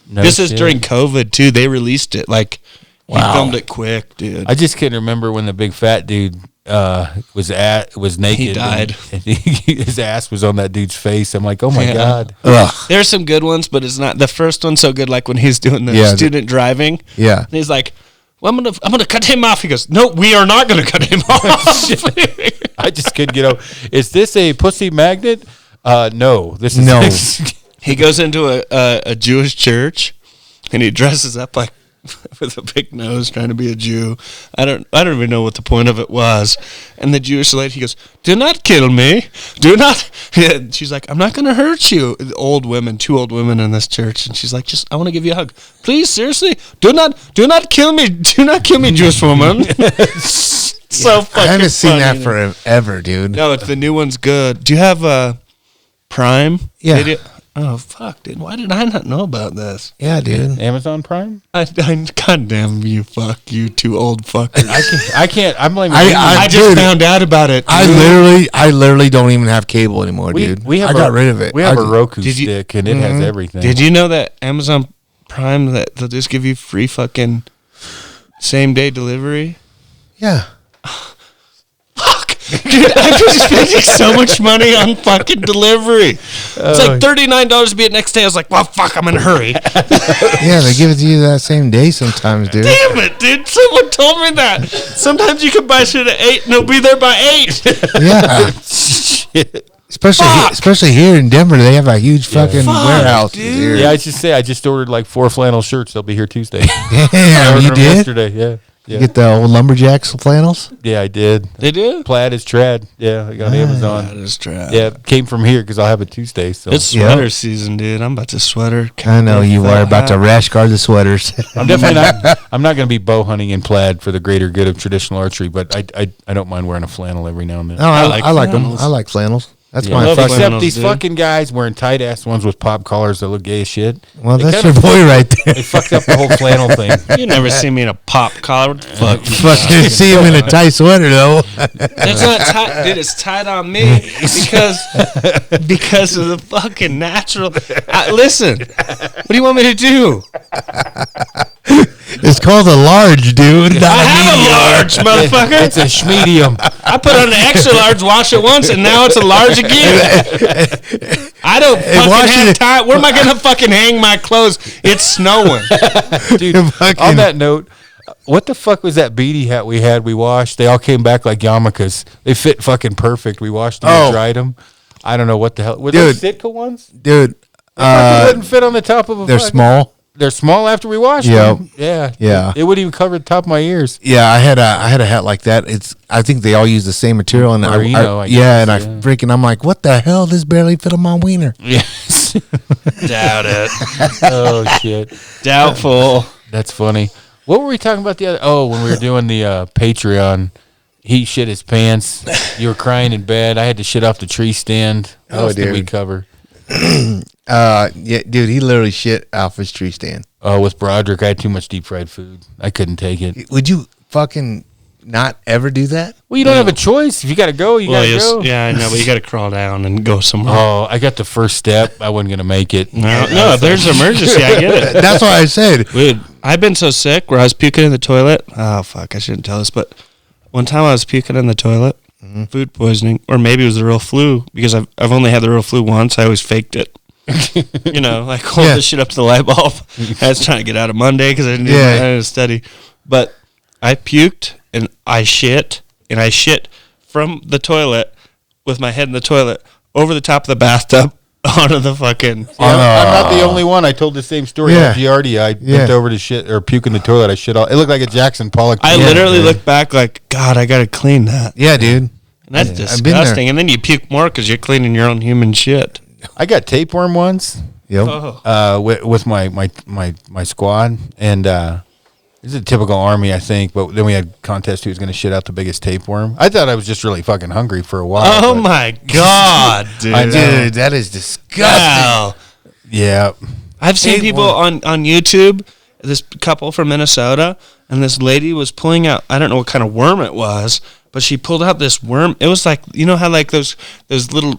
No This is shit. during COVID too. They released it like he Wow. filmed it quick, dude. I just can't remember when the big fat dude was naked. He died. And his ass was on that dude's face. I'm like, oh my God. Ugh. There's some good ones, but it's not the first one's so good. Like when he's doing the student driving. Yeah. And he's like, well, I'm gonna cut him off. He goes, no, we are not gonna cut him off. I just couldn't get over. Is this a pussy magnet? No. This is No. He goes into a Jewish church, and he dresses up like with a big nose, trying to be a Jew. I don't even know what the point of it was. And the Jewish lady, he goes, "Do not kill me. Do not." And she's like, "I'm not going to hurt you." The old women, 2 old women in this church, and she's like, "I want to give you a hug. Please, seriously, do not kill me. Do not kill me, Jewish woman." So fucking I haven't seen funny. that forever, dude. No, it's the new one's good. Do you have Prime? Yeah. Video? Oh fuck, dude! Why did I not know about this? Yeah, dude. Amazon Prime? God damn you, fuck you, 2 old fuckers. I can't. I'm blaming. I just dude, found out about it. I literally don't even have cable anymore, dude. I got rid of it. We have a Roku stick, and it has everything. Did you know that Amazon Prime that they'll just give you free fucking same day delivery? Yeah. Fuck, dude! I'm just spending so much money on fucking delivery. It's like $39 to be it next day. I was like, well, fuck, I'm in a hurry. Yeah, they give it to you that same day sometimes, dude. Damn it, dude! Someone told me that. Sometimes you can buy shit at 8 and it'll be there by 8. Yeah. Shit. Especially here in Denver, they have a huge fucking warehouse here. Yeah, I just ordered like 4 flannel shirts. They'll be here Tuesday. Damn, you Ordered them did? yesterday. Yeah. You get the old lumberjacks flannels? Yeah, I did. They do? Plaid is trad. Yeah, I got on Amazon. That is trap. Yeah, it came from here because I'll have it Tuesday. So It's sweater season, dude. I'm about to sweater. I know you are about to rash guard the sweaters. I'm definitely not. I'm not going to be bow hunting in plaid for the greater good of traditional archery, but I don't mind wearing a flannel every now and then. No, I like them. flannels. I like flannels. That's Yeah. my love fucking. Except flannels, these dude. fucking guys wearing tight ass ones with pop collars that look gay as shit. Well, They that's your kinda- boy right there. They fucked up the whole flannel thing. You never see me in a pop collar. What the fuck? Fucking see him in a tight sweater though. That's not tight, dude. It's tight on me because of the fucking natural. Listen, what do you want me to do? It's called a large, dude. Not I a have a medium. large, motherfucker. It's a schmedium. I put on an extra large, wash it once, and now it's a large again. I don't fucking washing have it- time. Where am I gonna fucking hang my clothes? It's snowing. Dude, Fucking- on that note, what the fuck was that beanie hat we had? We washed. They all came back like yarmulkes. They fit fucking perfect. We washed them and dried them. I don't know what the hell. Were those Sitka ones? Dude, They wouldn't fit on the top of a they're fucking- small. They're small after we washed Yep. them. Yeah. Yeah. It wouldn't even cover the top of my ears. Yeah, I had a hat like that. I think they all use the same material, and Merino, I yeah, guess, and I'm like, what the hell? This barely fit on my wiener. Yes. Doubt it. Oh, shit. Doubtful. That's funny. What were we talking about the other? Oh, when we were doing the Patreon, he shit his pants. You were crying in bed. I had to shit off the tree stand. What else did we dude. cover? Yeah, dude, he literally shit off his tree stand. With Broderick, I had too much deep fried food. I couldn't take it. Would you fucking not ever do that? Well, you don't have a choice. If you got to go, you got to go. Yeah, I know, but you got to crawl down and go somewhere. Oh, I got the first step. I wasn't going to make it. No, if there's an emergency, I get it. That's why I said. Dude, I've been so sick where I was puking in the toilet. Oh, fuck, I shouldn't tell this, but one time I was puking in the toilet, food poisoning, or maybe it was the real flu, because I've only had the real flu once. I always faked it. You know, like hold Yeah. this shit up to the light bulb. I was trying to get out of Monday because I didn't study. But I puked and I shit from the toilet with my head in the toilet over the top of the bathtub onto the fucking. I'm not the only one. I told the same story Yeah. at Giardia. I bent over to shit or puke in the toilet. I shit all. It looked like a Jackson Pollock. I literally looked back like, God, I got to clean that. Yeah, dude. And that's I've been there. disgusting. And then you puke more because you're cleaning your own human shit. I got tapeworm once. Yep. Oh. With my squad, and it's a typical Army, I think. But then we had contest who was going to shit out the biggest tapeworm. I thought I was just really fucking hungry for a while. Oh but- my God, dude. I know. Dude, that is disgusting. Wow. Yeah, I've seen people on YouTube, this couple from Minnesota, and this lady was pulling out, I don't know what kind of worm it was, but she pulled out this worm. It was like, you know how like those little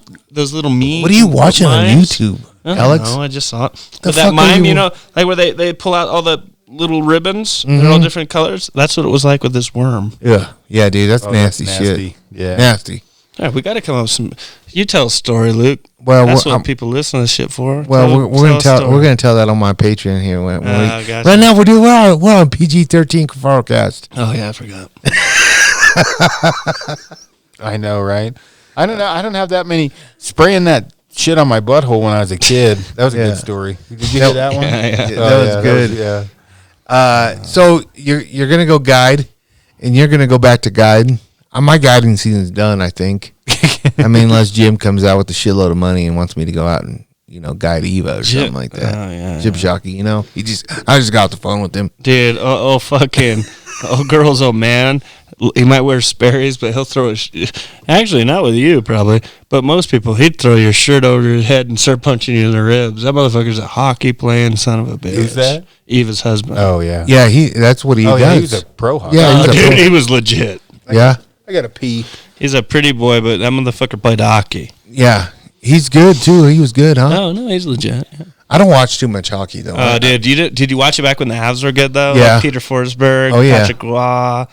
memes. What are you watching on mimes? YouTube, I don't Alex? know, I just saw it. The But that fuck are mime, you- you know, like where they pull out all the little ribbons. They're all different colors. That's what it was like with this worm. Yeah, dude, that's nasty that's shit. nasty. Yeah. Nasty. Yeah, we got to come up with some. You tell a story, Luke. Well, that's what people listen to this shit for. Well, we're gonna tell that on my Patreon here. Gotcha. Right now, we're on PG-13 KIfarucast. Oh yeah, I forgot. I know, right? I don't know. I don't have that many spraying that shit on my butthole when I was a kid. That was a good story. Did you hear that one? That was good. So you're gonna go guide, and you're gonna go back to guide. My guiding season's done, I think. I mean, unless Jim comes out with a shitload of money and wants me to go out and guide Eva or something like that. Oh yeah, Jim Shockey, I just got off the phone with him, dude. Fucking, girls, man. He might wear Sperry's, but he'll throw actually, not with you, probably, but most people, he'd throw your shirt over your head and start punching you in the ribs. That motherfucker's a hockey playing son of a bitch. Who's that? Eva's husband. Oh, yeah. Yeah, that's what he does. Yeah, he was a pro hockey. Yeah, dude, he was legit. Yeah. I got to pee. He's a pretty boy, but that motherfucker played hockey. Yeah. He's good, too. He was good, huh? No, he's legit. Yeah. I don't watch too much hockey, though. Did you watch it back when the Avs were good, though? Yeah. Like Peter Forsberg, Patrick Roy,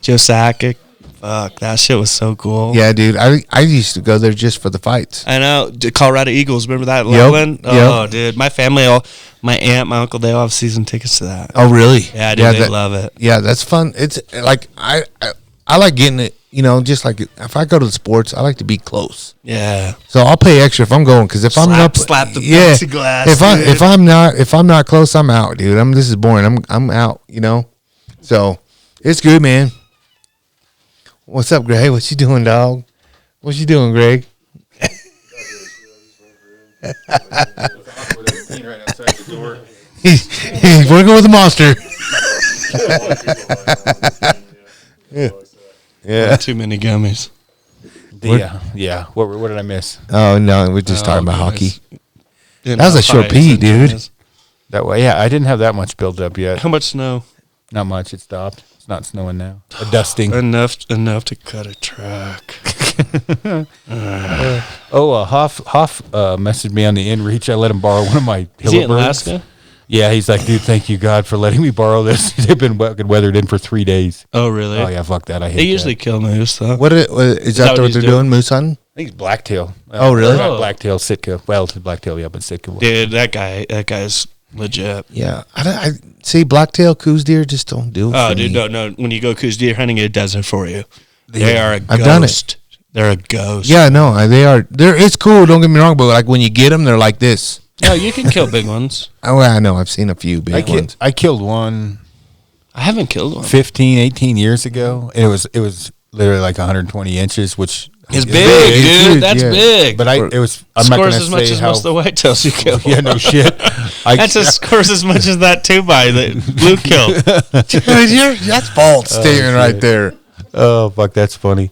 Joe Sakic. Fuck, that shit was so cool. Yeah, dude. I used to go there just for the fights. I know. The Colorado Eagles, remember that? Loveland? Oh, dude. My family, my aunt, my uncle, they all have season tickets to that. Oh, really? Yeah, dude, they love it. Yeah, that's fun. It's like, I like getting it, just like if I go to the sports, I like to be close. Yeah. So I'll pay extra if I'm going, because if I'm not slap the plexiglass. If I'm not close, I'm out, dude. This is boring. I'm out. So it's good, man. What's up, Greg? What you doing, dog? What you doing, Greg? He's working with the monster. Yeah. Too many gummies. Yeah. What did I miss? Oh, no. We're just talking about hockey. That was a short pee, dude. That way, yeah. I didn't have that much built up yet. How much snow? Not much. It stopped. It's not snowing now. A dusting. Enough to cut a track. Hoff messaged me on the InReach. I let him borrow one of my Is he in Hillebirds. Alaska? Yeah, he's like, dude, thank you, God, for letting me borrow this. They've been weathered in for 3 days. Oh, really? Oh, yeah, fuck that. I hate They usually kill moose, though. Is that what they're doing? Moose hunting? I think it's blacktail. Oh, really? Not blacktail, Sitka. Well, it's blacktail, yeah, but Sitka. Dude, that guy's legit. Yeah. I see blacktail coos deer just don't do it. Oh, for dude, me. no. When you go coos deer hunting, it does it for you. They are a ghost. I've done it. They're a ghost. Yeah, no, they are. It's cool. Don't get me wrong, but like when you get them, they're like this. No, you can kill big ones. Oh, I know. I've seen a few big ones. I killed one I haven't killed one. 15, 18 years ago. And it was literally like 120 inches, which It's big, dude. huge, That's yeah. big. But I'm not going scores to as much say as how. most of the whitetails you kill. Yeah, no shit. Scores as much as that 2x that Luke killed. Dude, that's fault statement right there. Oh fuck, that's funny.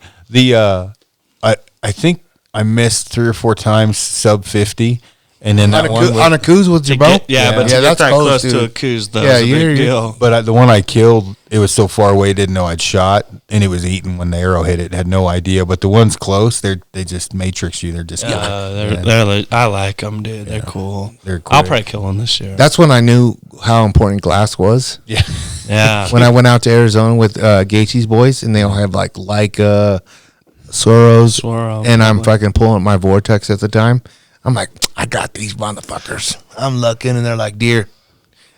I think I missed 3 or 4 times sub 50, and then that one on a coos with your bow. But to get that close to a coos, though, is a big deal. But the one I killed, it was so far away, didn't know I'd shot, and it was eaten when the arrow hit it. Had no idea. But the ones close, they just matrix you. They're just I like them, dude. They're cool. They're cool. I'll probably kill one this year. That's when I knew how important glass was. Yeah. Yeah. When I went out to Arizona with Gaethje's boys, and they all have like Soros, and I'm fucking pulling my vortex at the time. I'm like, I got these motherfuckers. I'm looking, and they're like, deer.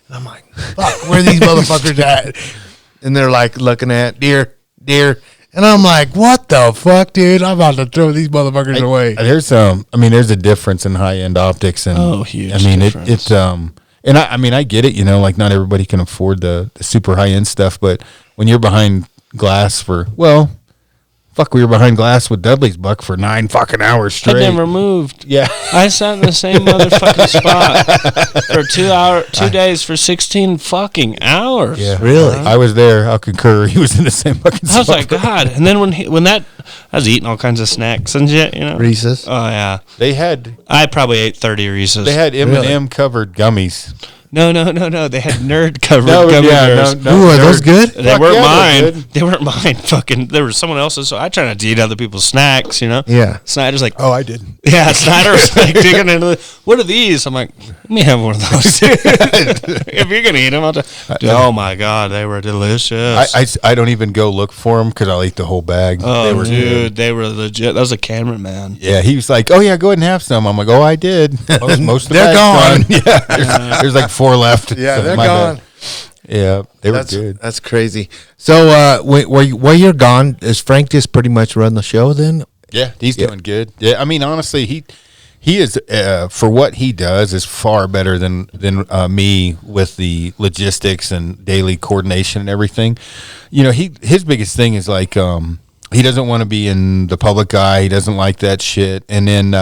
And I'm like, fuck, where are these motherfuckers at? And they're like looking at deer. And I'm like, what the fuck, dude? I'm about to throw these motherfuckers away. There's there's a difference in high end optics, and huge. I mean difference. and I get it. Like not everybody can afford the super high end stuff, but when you're behind glass we were behind glass with Dudley's buck for 9 fucking hours straight. I never moved. Yeah. I sat in the same motherfucking spot for 2 days for 16 fucking hours. Yeah. Really? I was there. I'll concur. He was in the same fucking spot. I was like, God. And then I was eating all kinds of snacks and shit, Reese's. Oh, yeah. They had I probably ate 30 Reese's. M&M covered gummies. No. They had nerd covered No, gummy yeah, bears. Ooh, are those good? They Fuck weren't yeah, mine. they're good. They weren't mine. Fucking, there was someone else's. So I try not to eat other people's snacks. Yeah. Snyder's like, Oh, I did. yeah. Snyder's like digging into what are these? I'm like, let me have one of those. If you're gonna eat them, I'll oh my god, they were delicious. I don't even go look for them because I'll eat the whole bag. Oh, They were good. dude, they were legit. That was a cameraman. Yeah, he was like, "Oh yeah, go ahead and have some." I'm like, "Oh, I did." Most of the They're bag's gone. Yeah, there's like 4 left. Yeah, So they're my gone. bad. Yeah, they were That's good. That's crazy. So, while you're gone, is Frank just pretty much run the show then? Yeah, he's doing good. Yeah, I mean, honestly, he is for what he does is far better than me with the logistics and daily coordination and everything. His biggest thing is like he doesn't want to be in the public eye. He doesn't like that shit. And then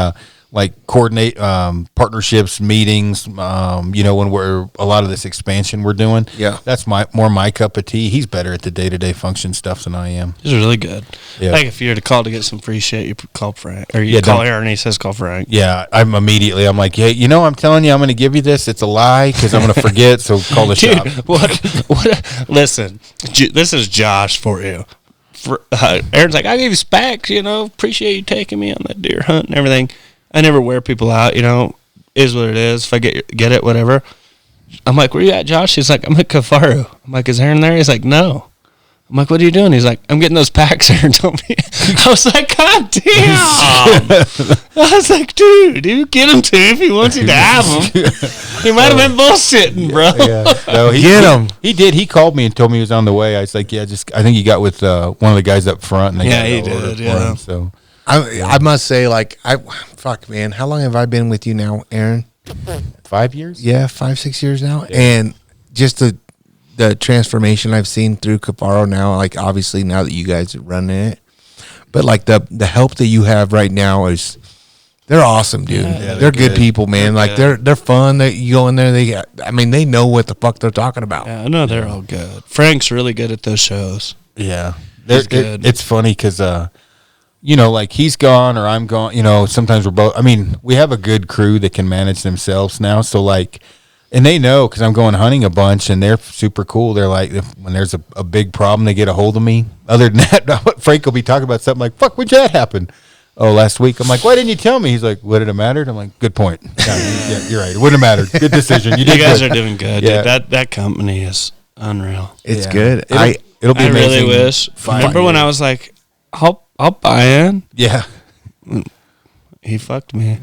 like coordinate partnerships, meetings. When we're a lot of this expansion we're doing. Yeah. That's more my cup of tea. He's better at the day-to-day function stuff than I am. He's really good. Yeah. Like if you were to call to get some free shit, you call Frank, or you Yeah, call don't- Aaron. He says call Frank. Yeah, I'm like, hey, I'm telling you, I'm going to give you this. It's a lie because I'm going to forget. So call the shop. Dude, what? Listen, this is Josh for you. Aaron's like, I gave you specs. Appreciate you taking me on that deer hunt and everything. I never wear people out. Is what it is. If I get it, whatever. I'm like, where you at, Josh? He's like, I'm at Kifaru. I'm like, is Aaron there? He's like, no. I'm like, what are you doing? He's like, I'm getting those packs Aaron told me. I was like, God damn. I was like, dude, you get him to if he wants you to have them. He might have been bullshitting, bro. Yeah. No, Get him. He did. He called me and told me he was on the way. I was like, yeah, I think he got with one of the guys up front. And they Yeah, got he it ordered did, for yeah. him, so I must say, like, fuck, man, how long have I been with you now, Aaron? 5 years. Yeah, 5-6 years now, and just the transformation I've seen through Kifaru now. Like, obviously, now that you guys are running it, but like the help that you have right now they're awesome, dude. Yeah, they're good people, man. Like good. they're fun. That you go in there, they know what the fuck they're talking about. Yeah, I know they're all good. Frank's really good at those shows. Yeah, He's good. It's funny because like he's gone or I'm gone. Sometimes we're both. I mean, we have a good crew that can manage themselves now. So like, and they know because I'm going hunting a bunch, and they're super cool. They're like, when there's a big problem, they get a hold of me. Other than that, Frank will be talking about something like, "Fuck, when'd that happen?" Oh, last week. I'm like, why didn't you tell me? He's like, would it have mattered? I'm like, good point. Yeah, you're right. It wouldn't have mattered. Good decision. You You guys good. are doing good. Yeah. Dude. That company is unreal. It's Yeah. good. It'll be I amazing. really wish. 5 Remember when years. I was like, I'll buy in? Yeah. He fucked me.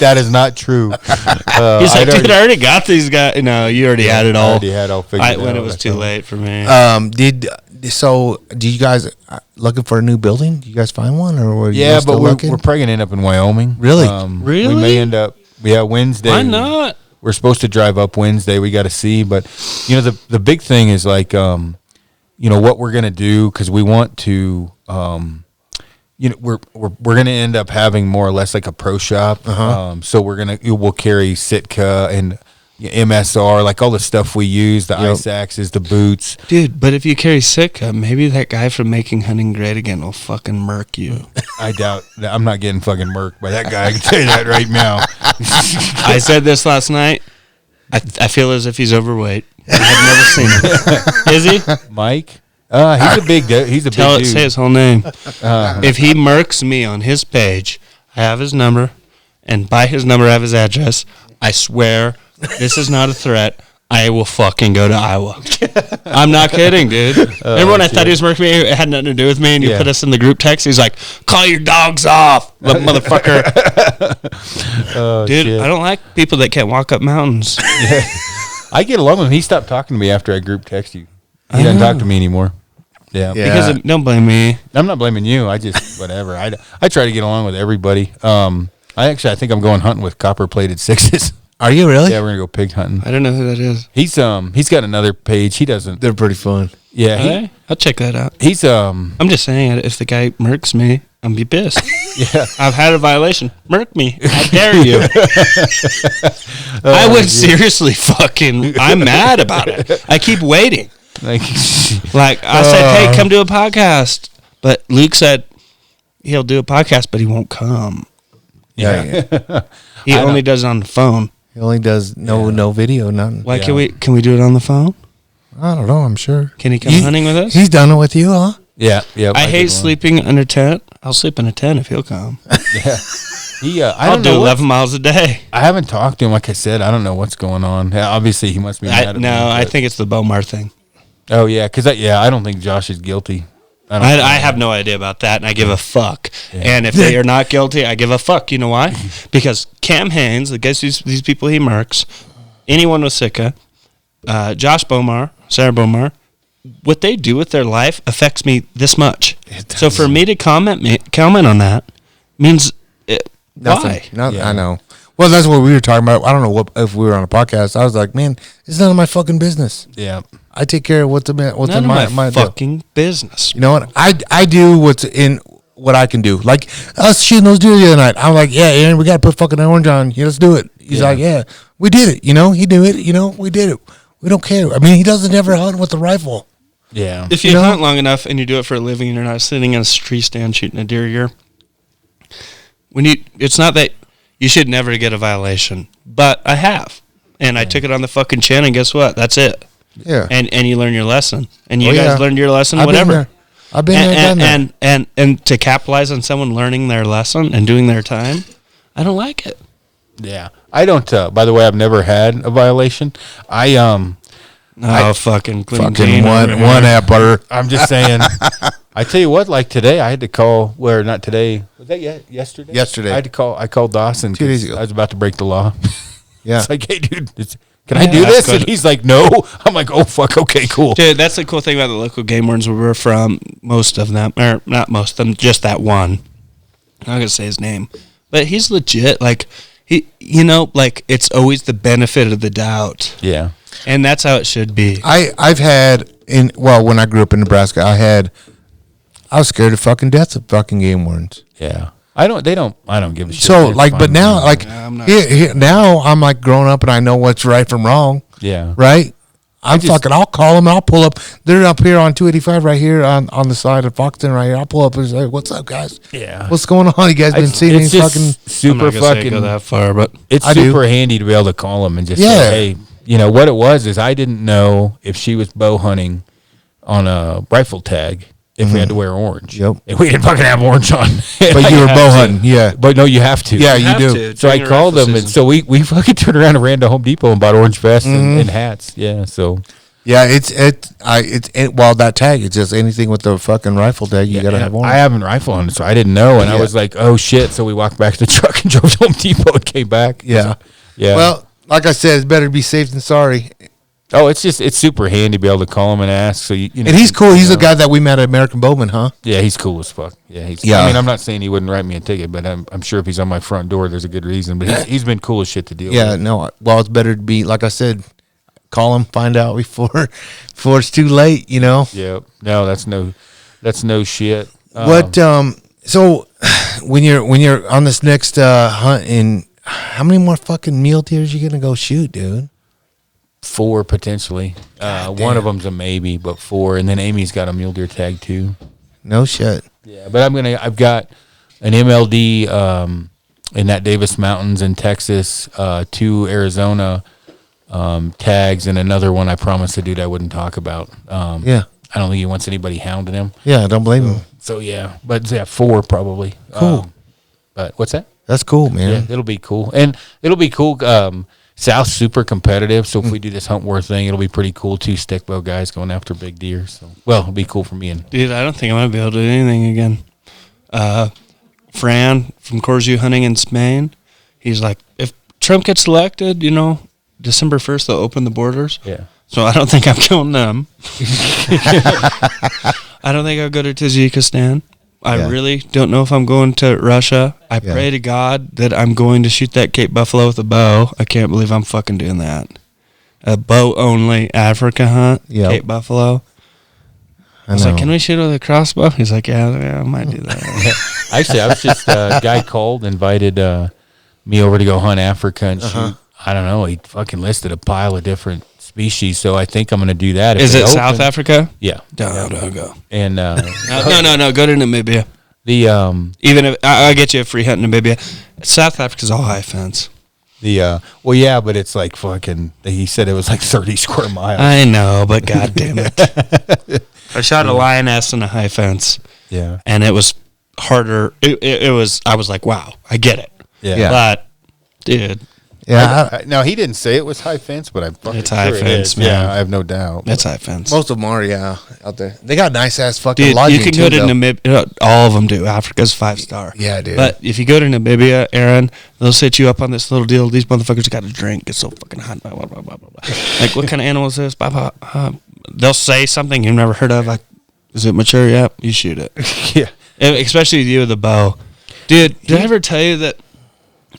That is not true. He's like, dude, I already got these guys. No, you already had it I all. already had all figured out. When it was too late for me. Do you guys looking for a new building? Do you guys find one, or were you Yeah, still but looking? we're probably gonna end up in Wyoming. Really? Really? We may end up. Yeah, Wednesday. Why not? We're supposed to drive up Wednesday. We got to see, but the big thing is like what we're gonna do because we want to. We're gonna end up having more or less like a pro shop. So we'll carry Sitka and MSR, like all the stuff we use, the ice axes, the boots. Dude, but if you carry Sitka, maybe that guy from Making Hunting Great Again will fucking murk you. I doubt that. I'm not getting fucking murked by that guy. I can tell you that right now. I said this last night. I feel as if he's overweight. I've never seen him. Is he? Mike? He's a big dude. He's a big dude. Say his whole name. If he murks me on his page, I have his number, and by his number I have his address. I swear, this is not a threat. I will fucking go to Iowa. I'm not kidding, dude. Remember when I thought he was murking me? It had nothing to do with me, and you put us in the group text. He's like, "Call your dogs off, motherfucker." Dude, shit. I don't like people that can't walk up mountains. I get along with him. He stopped talking to me after I group text you. He doesn't talk to me anymore. Yeah. Because don't blame me. I'm not blaming you. I just whatever. I try to get along with everybody. I think I'm going hunting with copper plated sixes. Are you really? Yeah, we're gonna go pig hunting. I don't know who that is. He's got another page. He doesn't. They're pretty fun. Yeah, Okay, I'll check that out. he's I'm just saying, if the guy murks me, I'm be pissed. yeah. I've had a violation. Murk me. I dare you. I would seriously I'm mad about it. I keep waiting. Like I said, hey, come do a podcast. But Luke said he'll do a podcast, but he won't come. Yeah. He only does it on the phone. He only does no video, nothing. Why can we do it on the phone? I don't know. I'm sure. Can he come hunting with us? He's done it with you, huh? Yeah. I hate sleeping under tent. I'll sleep in a tent if he'll come. Yeah. I'll do 11 miles a day. I haven't talked to him. Like I said, I don't know what's going on. Yeah, obviously, he must be mad at me. No, I think it's the Bomar thing. Oh, yeah. Because, I don't think Josh is guilty. I have no idea about that, and I give a fuck. Yeah. And if they are not guilty, I give a fuck. You know why? Because Cam Haynes, the guys, these people he marks, anyone with Sika, Josh Bomar, Sarah Bomar, what they do with their life affects me this much. So for me to comment on that means why? I know. Well, that's what we were talking about. I don't know if we were on a podcast. I was like, man, it's none of my fucking business. Yeah. I take care of what's in my fucking business. You know what? I do what's in what I can do. Like us shooting those deer the other night. I'm like, yeah, Aaron, we got to put fucking orange on. Yeah, let's do it. He's like, yeah, we did it. You know, he knew it. You know, we did it. We don't care. I mean, he doesn't ever hunt with a rifle. Yeah. If you hunt long enough and you do it for a living and you're not sitting in a tree stand shooting a deer, it's not that you should never get a violation, but I have. And I took it on the fucking chin, and guess what? That's it. Yeah. And you learn your lesson. And you guys learned your lesson, whatever. I've been there, done that. And to capitalize on someone learning their lesson and doing their time, I don't like it. Yeah. I don't, by the way, I've never had a violation. Fucking one app butter. I'm just saying. I tell you what, like today, I had to call. Not today. Was that yesterday? Yesterday. I had to call. I called Dawson 2 days ago. I was about to break the law. Yeah. It's like, hey, dude, can I do this? And he's like, no. I'm like, oh fuck. Okay, cool. Dude, that's the cool thing about the local game wardens where we're from. Most of them, or not most of them, just that one. I'm not gonna say his name, but he's legit. Like like it's always the benefit of the doubt. Yeah. And that's how it should be. I've had when I grew up in Nebraska, I was scared to fucking death of fucking game wardens. Yeah. I don't give a shit. So but now now I'm like grown up and I know what's right from wrong. Yeah. Right? I'll call them and I'll pull up. They're up here on 285 right here on the side of Foxton right here. I'll pull up and say, what's up, guys? Yeah. What's going on? You guys been seeing these fucking super fucking go that far, but it's super handy to be able to call them and just say, hey, what it was is I didn't know if she was bow hunting on a rifle tag if we had to wear orange. Yep. And we didn't fucking have orange on. But you were bow hunting, yeah. But no, you have to. Yeah, you do. So I called them, and so we fucking turned around and ran to Home Depot and bought orange vests and hats. Yeah, so. Yeah, while that tag, it's just anything with the fucking rifle tag, you gotta have orange. I haven't rifle on it, so I didn't know, and I was like, oh shit. So we walked back to the truck and drove to Home Depot and came back. Yeah. Yeah. Well, like I said, it's better to be safe than sorry. Oh, it's super handy to be able to call him and ask. So and he's cool. He's the guy that we met at American Bowman, huh? Yeah, he's cool as fuck. Yeah, I mean, I'm not saying he wouldn't write me a ticket, but I'm sure if he's on my front door, there's a good reason. But he's been cool as shit to deal with. Yeah, no. Well, it's better to be, like I said, call him, find out before it's too late. Yeah. No, that's no shit. What? So when you're on this next hunt, and how many more fucking mule deers you gonna go shoot, dude? 4 potentially. One of them's a maybe, but 4, and then Amy's got a mule deer tag too. No shit. Yeah, but I've got an MLD in that Davis Mountains in Texas, 2 Arizona tags, and another one I promised the dude I wouldn't talk about. Yeah. I don't think he wants anybody hounding him. Yeah, I don't blame him. So yeah, but 4 probably. Cool. But what's that? That's cool, man. Yeah, it'll be cool, and it'll be cool. South's super competitive, so if we do this hunt war thing, it'll be pretty cool. 2 stick bow guys going after big deer. So, it'll be cool for me. Dude, I don't think I'm gonna be able to do anything again. Fran from Corzu Hunting in Spain, he's like, if Trump gets elected, December 1st they'll open the borders. Yeah. So I don't think I'm killing them. I don't think I'll go to Tajikistan. I really don't know if I'm going to Russia. I pray to God that I'm going to shoot that Cape Buffalo with a bow. I can't believe I'm fucking doing that. A bow-only Africa hunt, Cape Buffalo. I was like, can we shoot with a crossbow? He's like, yeah, I might do that. Actually, I was just, a guy called, invited me over to go hunt Africa and shoot. I don't know, he fucking listed a pile of different species, so I think I'm going to do that. Is it South Africa? Yeah. Don't go. And no, go to Namibia. The even if I'll get you a free hunt in Namibia, South Africa's all high fence. Well, yeah, but it's like fucking. He said it was like 30 square miles. I know, but god damn it. I shot a lioness in a high fence. Yeah. And it was harder. It was, I was like, wow, I get it. Yeah. But, dude. Yeah. Now, he didn't say it was high fence, but I'm fucking It's high sure it fence, is. man. Yeah, I have no doubt. That's high fence. Most of them are, out there. They got nice ass fucking Dude, lodging you can too, go to though. Namibia. All of them do. Africa's 5-star. Yeah, dude. But if you go to Namibia, Aaron, they'll set you up on this little deal. These motherfuckers got a drink. It's so fucking hot. Blah, blah, blah, blah, blah. Like, what kind of animal is this? Blah, blah. They'll say something you've never heard of. Like, is it mature? Yep. You shoot it. Yeah. Especially you with a bow. Dude, did I ever tell you that?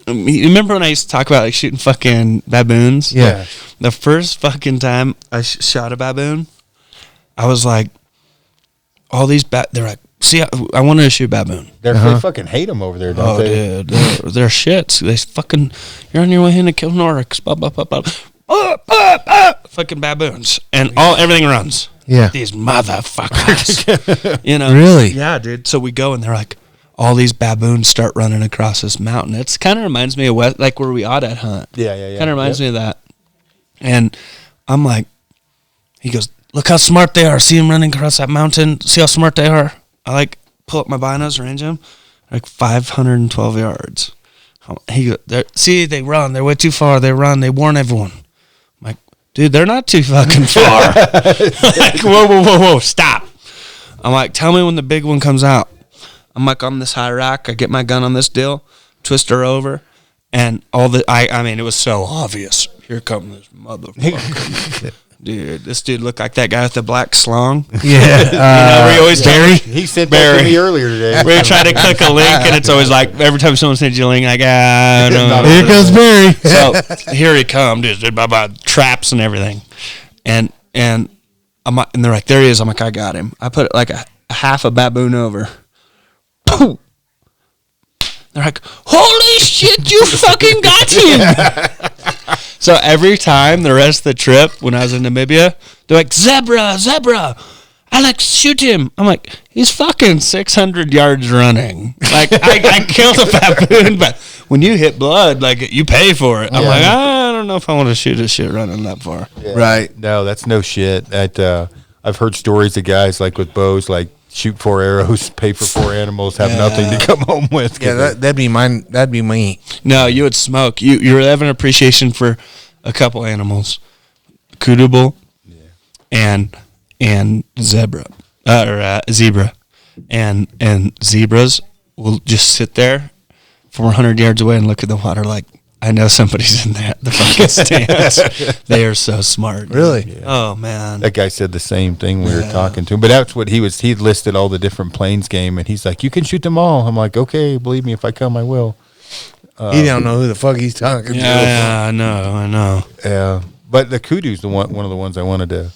You remember when I used to talk about like shooting fucking baboons? Yeah. The first fucking time I shot a baboon, I was like, all these they're like, see, I wanted to shoot baboon. They fucking hate them over there, don't they? Dude, they're shits. They fucking, you're on your way in to kill Norix. Blah, blah, blah, blah. Fucking baboons. And everything runs. Yeah. These motherfuckers. You know? Really? Yeah, dude. So we go and they're like, all these baboons start running across this mountain. It's kind of reminds me of like where we audit hunt. Yeah. Kind of reminds me of that. And I'm like, he goes, look how smart they are. See them running across that mountain. See how smart they are. I like pull up my binos, range them, like 512 yards. He goes, see, they run. They're way too far. They run. They warn everyone. I'm like, dude, they're not too fucking far. Like, whoa, stop. I'm like, tell me when the big one comes out. I'm like on this high rack. I get my gun on this deal, twist her over, and I mean, it was so obvious. Here comes this motherfucker. Dude, this dude looked like that guy with the black slong. Yeah. We always Barry? He sent that to me earlier today. We try to click a link, and it's always like, every time someone sends you a link, like, no. Here goes Barry. So here he comes, dude, traps and everything. And I'm like, and they're like, there he is. I'm like, I got him. I put like a half a baboon over. They're like, holy shit, you fucking got him. So every time the rest of the trip, when I was in Namibia, they're like, zebra, Alex, shoot him. I'm like, he's fucking 600 yards running. Like, I killed a baboon, but when you hit blood, like, you pay for it. I'm like, I don't know if I want to shoot a shit running that far. Yeah. Right. No, that's no shit. I've heard stories of guys like with bows, like shoot 4 arrows, pay for 4 animals, have nothing to come home with. Yeah, that'd be mine. That'd be me. No, you would smoke. You would have an appreciation for a couple animals, kudu bull, and zebra, and zebras will just sit there 400 yards away and look at the water like, I know somebody's in the fucking stands. They are so smart. Really? Yeah. Oh man. That guy said the same thing we were talking to him. But that's what he listed all the different plains game, and he's like, you can shoot them all. I'm like, okay, believe me, if I come, I will. He don't know who the fuck he's talking to. Yeah, I know. Yeah. But the kudu's one of the ones I wanted to.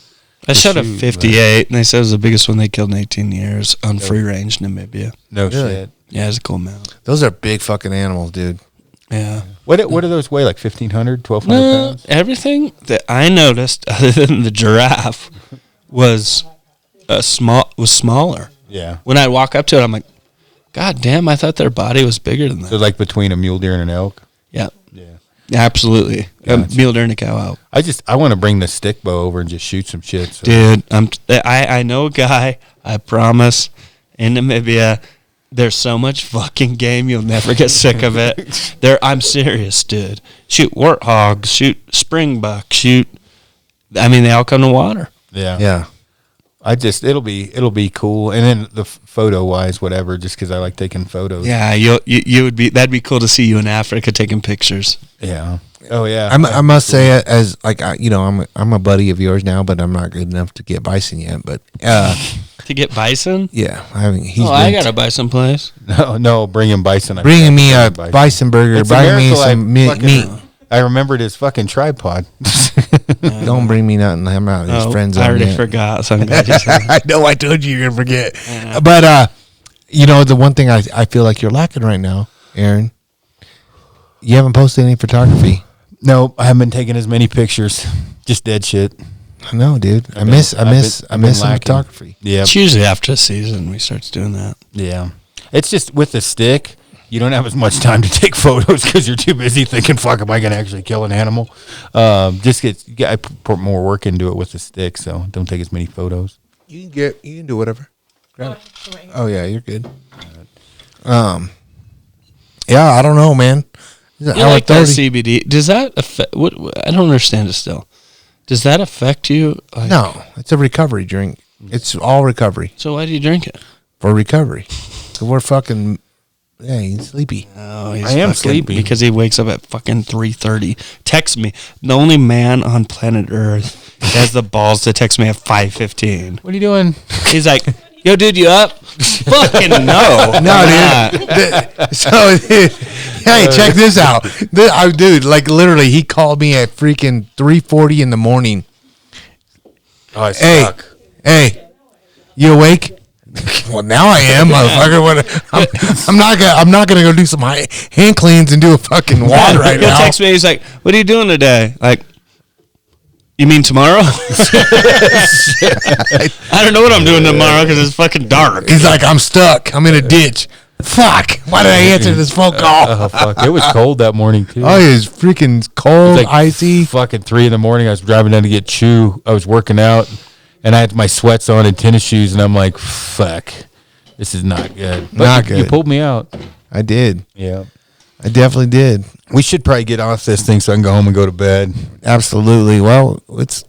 I shot a shoot, 58, and they said it was the biggest one they killed in 18 years on free range Namibia. No Really? shit. Yeah, it's a cool mount. Those are big fucking animals, dude. Yeah. What do those weigh? Like 1,500, 1,200 No, pounds? everything that I noticed, other than the giraffe, was smaller. Yeah. When I walk up to it, I'm like, God damn! I thought their body was bigger than that. So like between a mule deer and an elk. Yeah, Yeah. absolutely. Gotcha. Mule deer and a cow elk. I want to bring the stick bow over and just shoot some shit. So. Dude, I know a guy. I promise. In Namibia, there's so much fucking game you'll never get sick of it. I'm serious, dude. Shoot warthogs, shoot springbuck, shoot. I mean, they all come to water. Yeah. Yeah. It'll be cool, and then the photo wise, whatever. Just because I like taking photos. Yeah, you would be. That'd be cool to see you in Africa taking pictures. Yeah. Oh yeah. I must say, as like I'm a buddy of yours now, but I'm not good enough to get bison yet. But To get bison? yeah, I haven't. I got a bison place. No, bring him bison. Bringing me a bison burger. It's a Bring me miracle some fucking- meat. I remembered his fucking tripod. Don't bring me nothing. I'm not his friends. I already yet. forgot. So I'm glad you said that. I know. I told you you're gonna forget. Yeah. But the one thing I feel like you're lacking right now, Aaron. You haven't posted any photography. No, I haven't been taking as many pictures. Just dead shit. I know, dude. I I've miss been some lacking. photography. Yeah. It's usually after a season we start doing that. Yeah. It's just with the stick. you don't have as much time to take photos because you're too busy thinking, "Fuck, am I gonna actually kill an animal?" I put more work into it with the stick, so don't take as many photos. You can do whatever. Grab it. Oh yeah, you're good. Yeah, I don't know, man. You like that CBD? Does that affect? What I don't understand it still. Does that affect you? Like, no, it's a recovery drink. It's all recovery. So why do you drink it? For recovery. So we're fucking. Yeah, he's sleepy. Oh, I am sleepy because he wakes up at fucking 3:30. Text me. The only man on planet Earth has the balls to text me at 5:15. What are you doing? He's like, "Yo, dude, you up?" Fucking no, dude. So, hey, check this out, dude. Like literally, he called me at freaking 3:40 in the morning. Oh, I suck. Hey, you awake? Well, now I am, motherfucker. I'm not gonna go do some hand cleans and do a fucking water right now. He'll text me. He's like, "What are you doing today?" Like, you mean tomorrow? I don't know what I'm doing tomorrow because it's fucking dark. He's like, "I'm stuck. I'm in a ditch." Fuck! Why did I answer this phone call? Fuck! It was cold that morning too. Oh, it was freaking cold, like icy. Fucking 3 a.m. I was driving down to get chew. I was working out. And I had my sweats on and tennis shoes, and I'm like, fuck, this is not good. But not good. You pulled me out. I did. Yeah. I definitely did. We should probably get off this thing so I can go home and go to bed. Absolutely. Well, it's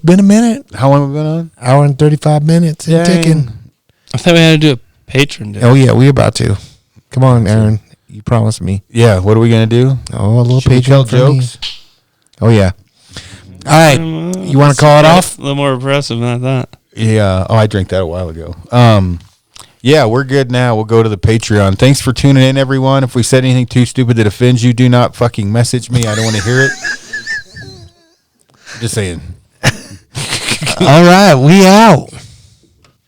been a minute. How long have we been on? Hour and 35 minutes. And ticking. I thought we had to do a patron day. Oh, yeah, we about to. Come on, Aaron. You promised me. Yeah, what are we going to do? Oh, a little patron for jokes? Me. Oh, yeah. All right, you want to call it off? A little more impressive than I thought. Yeah. Oh, I drank that a while ago. Yeah, we're good now. We'll go to the Patreon. Thanks for tuning in, everyone. If we said anything too stupid that offends you, do not fucking message me. I don't want to hear it. Just saying. All right, we out.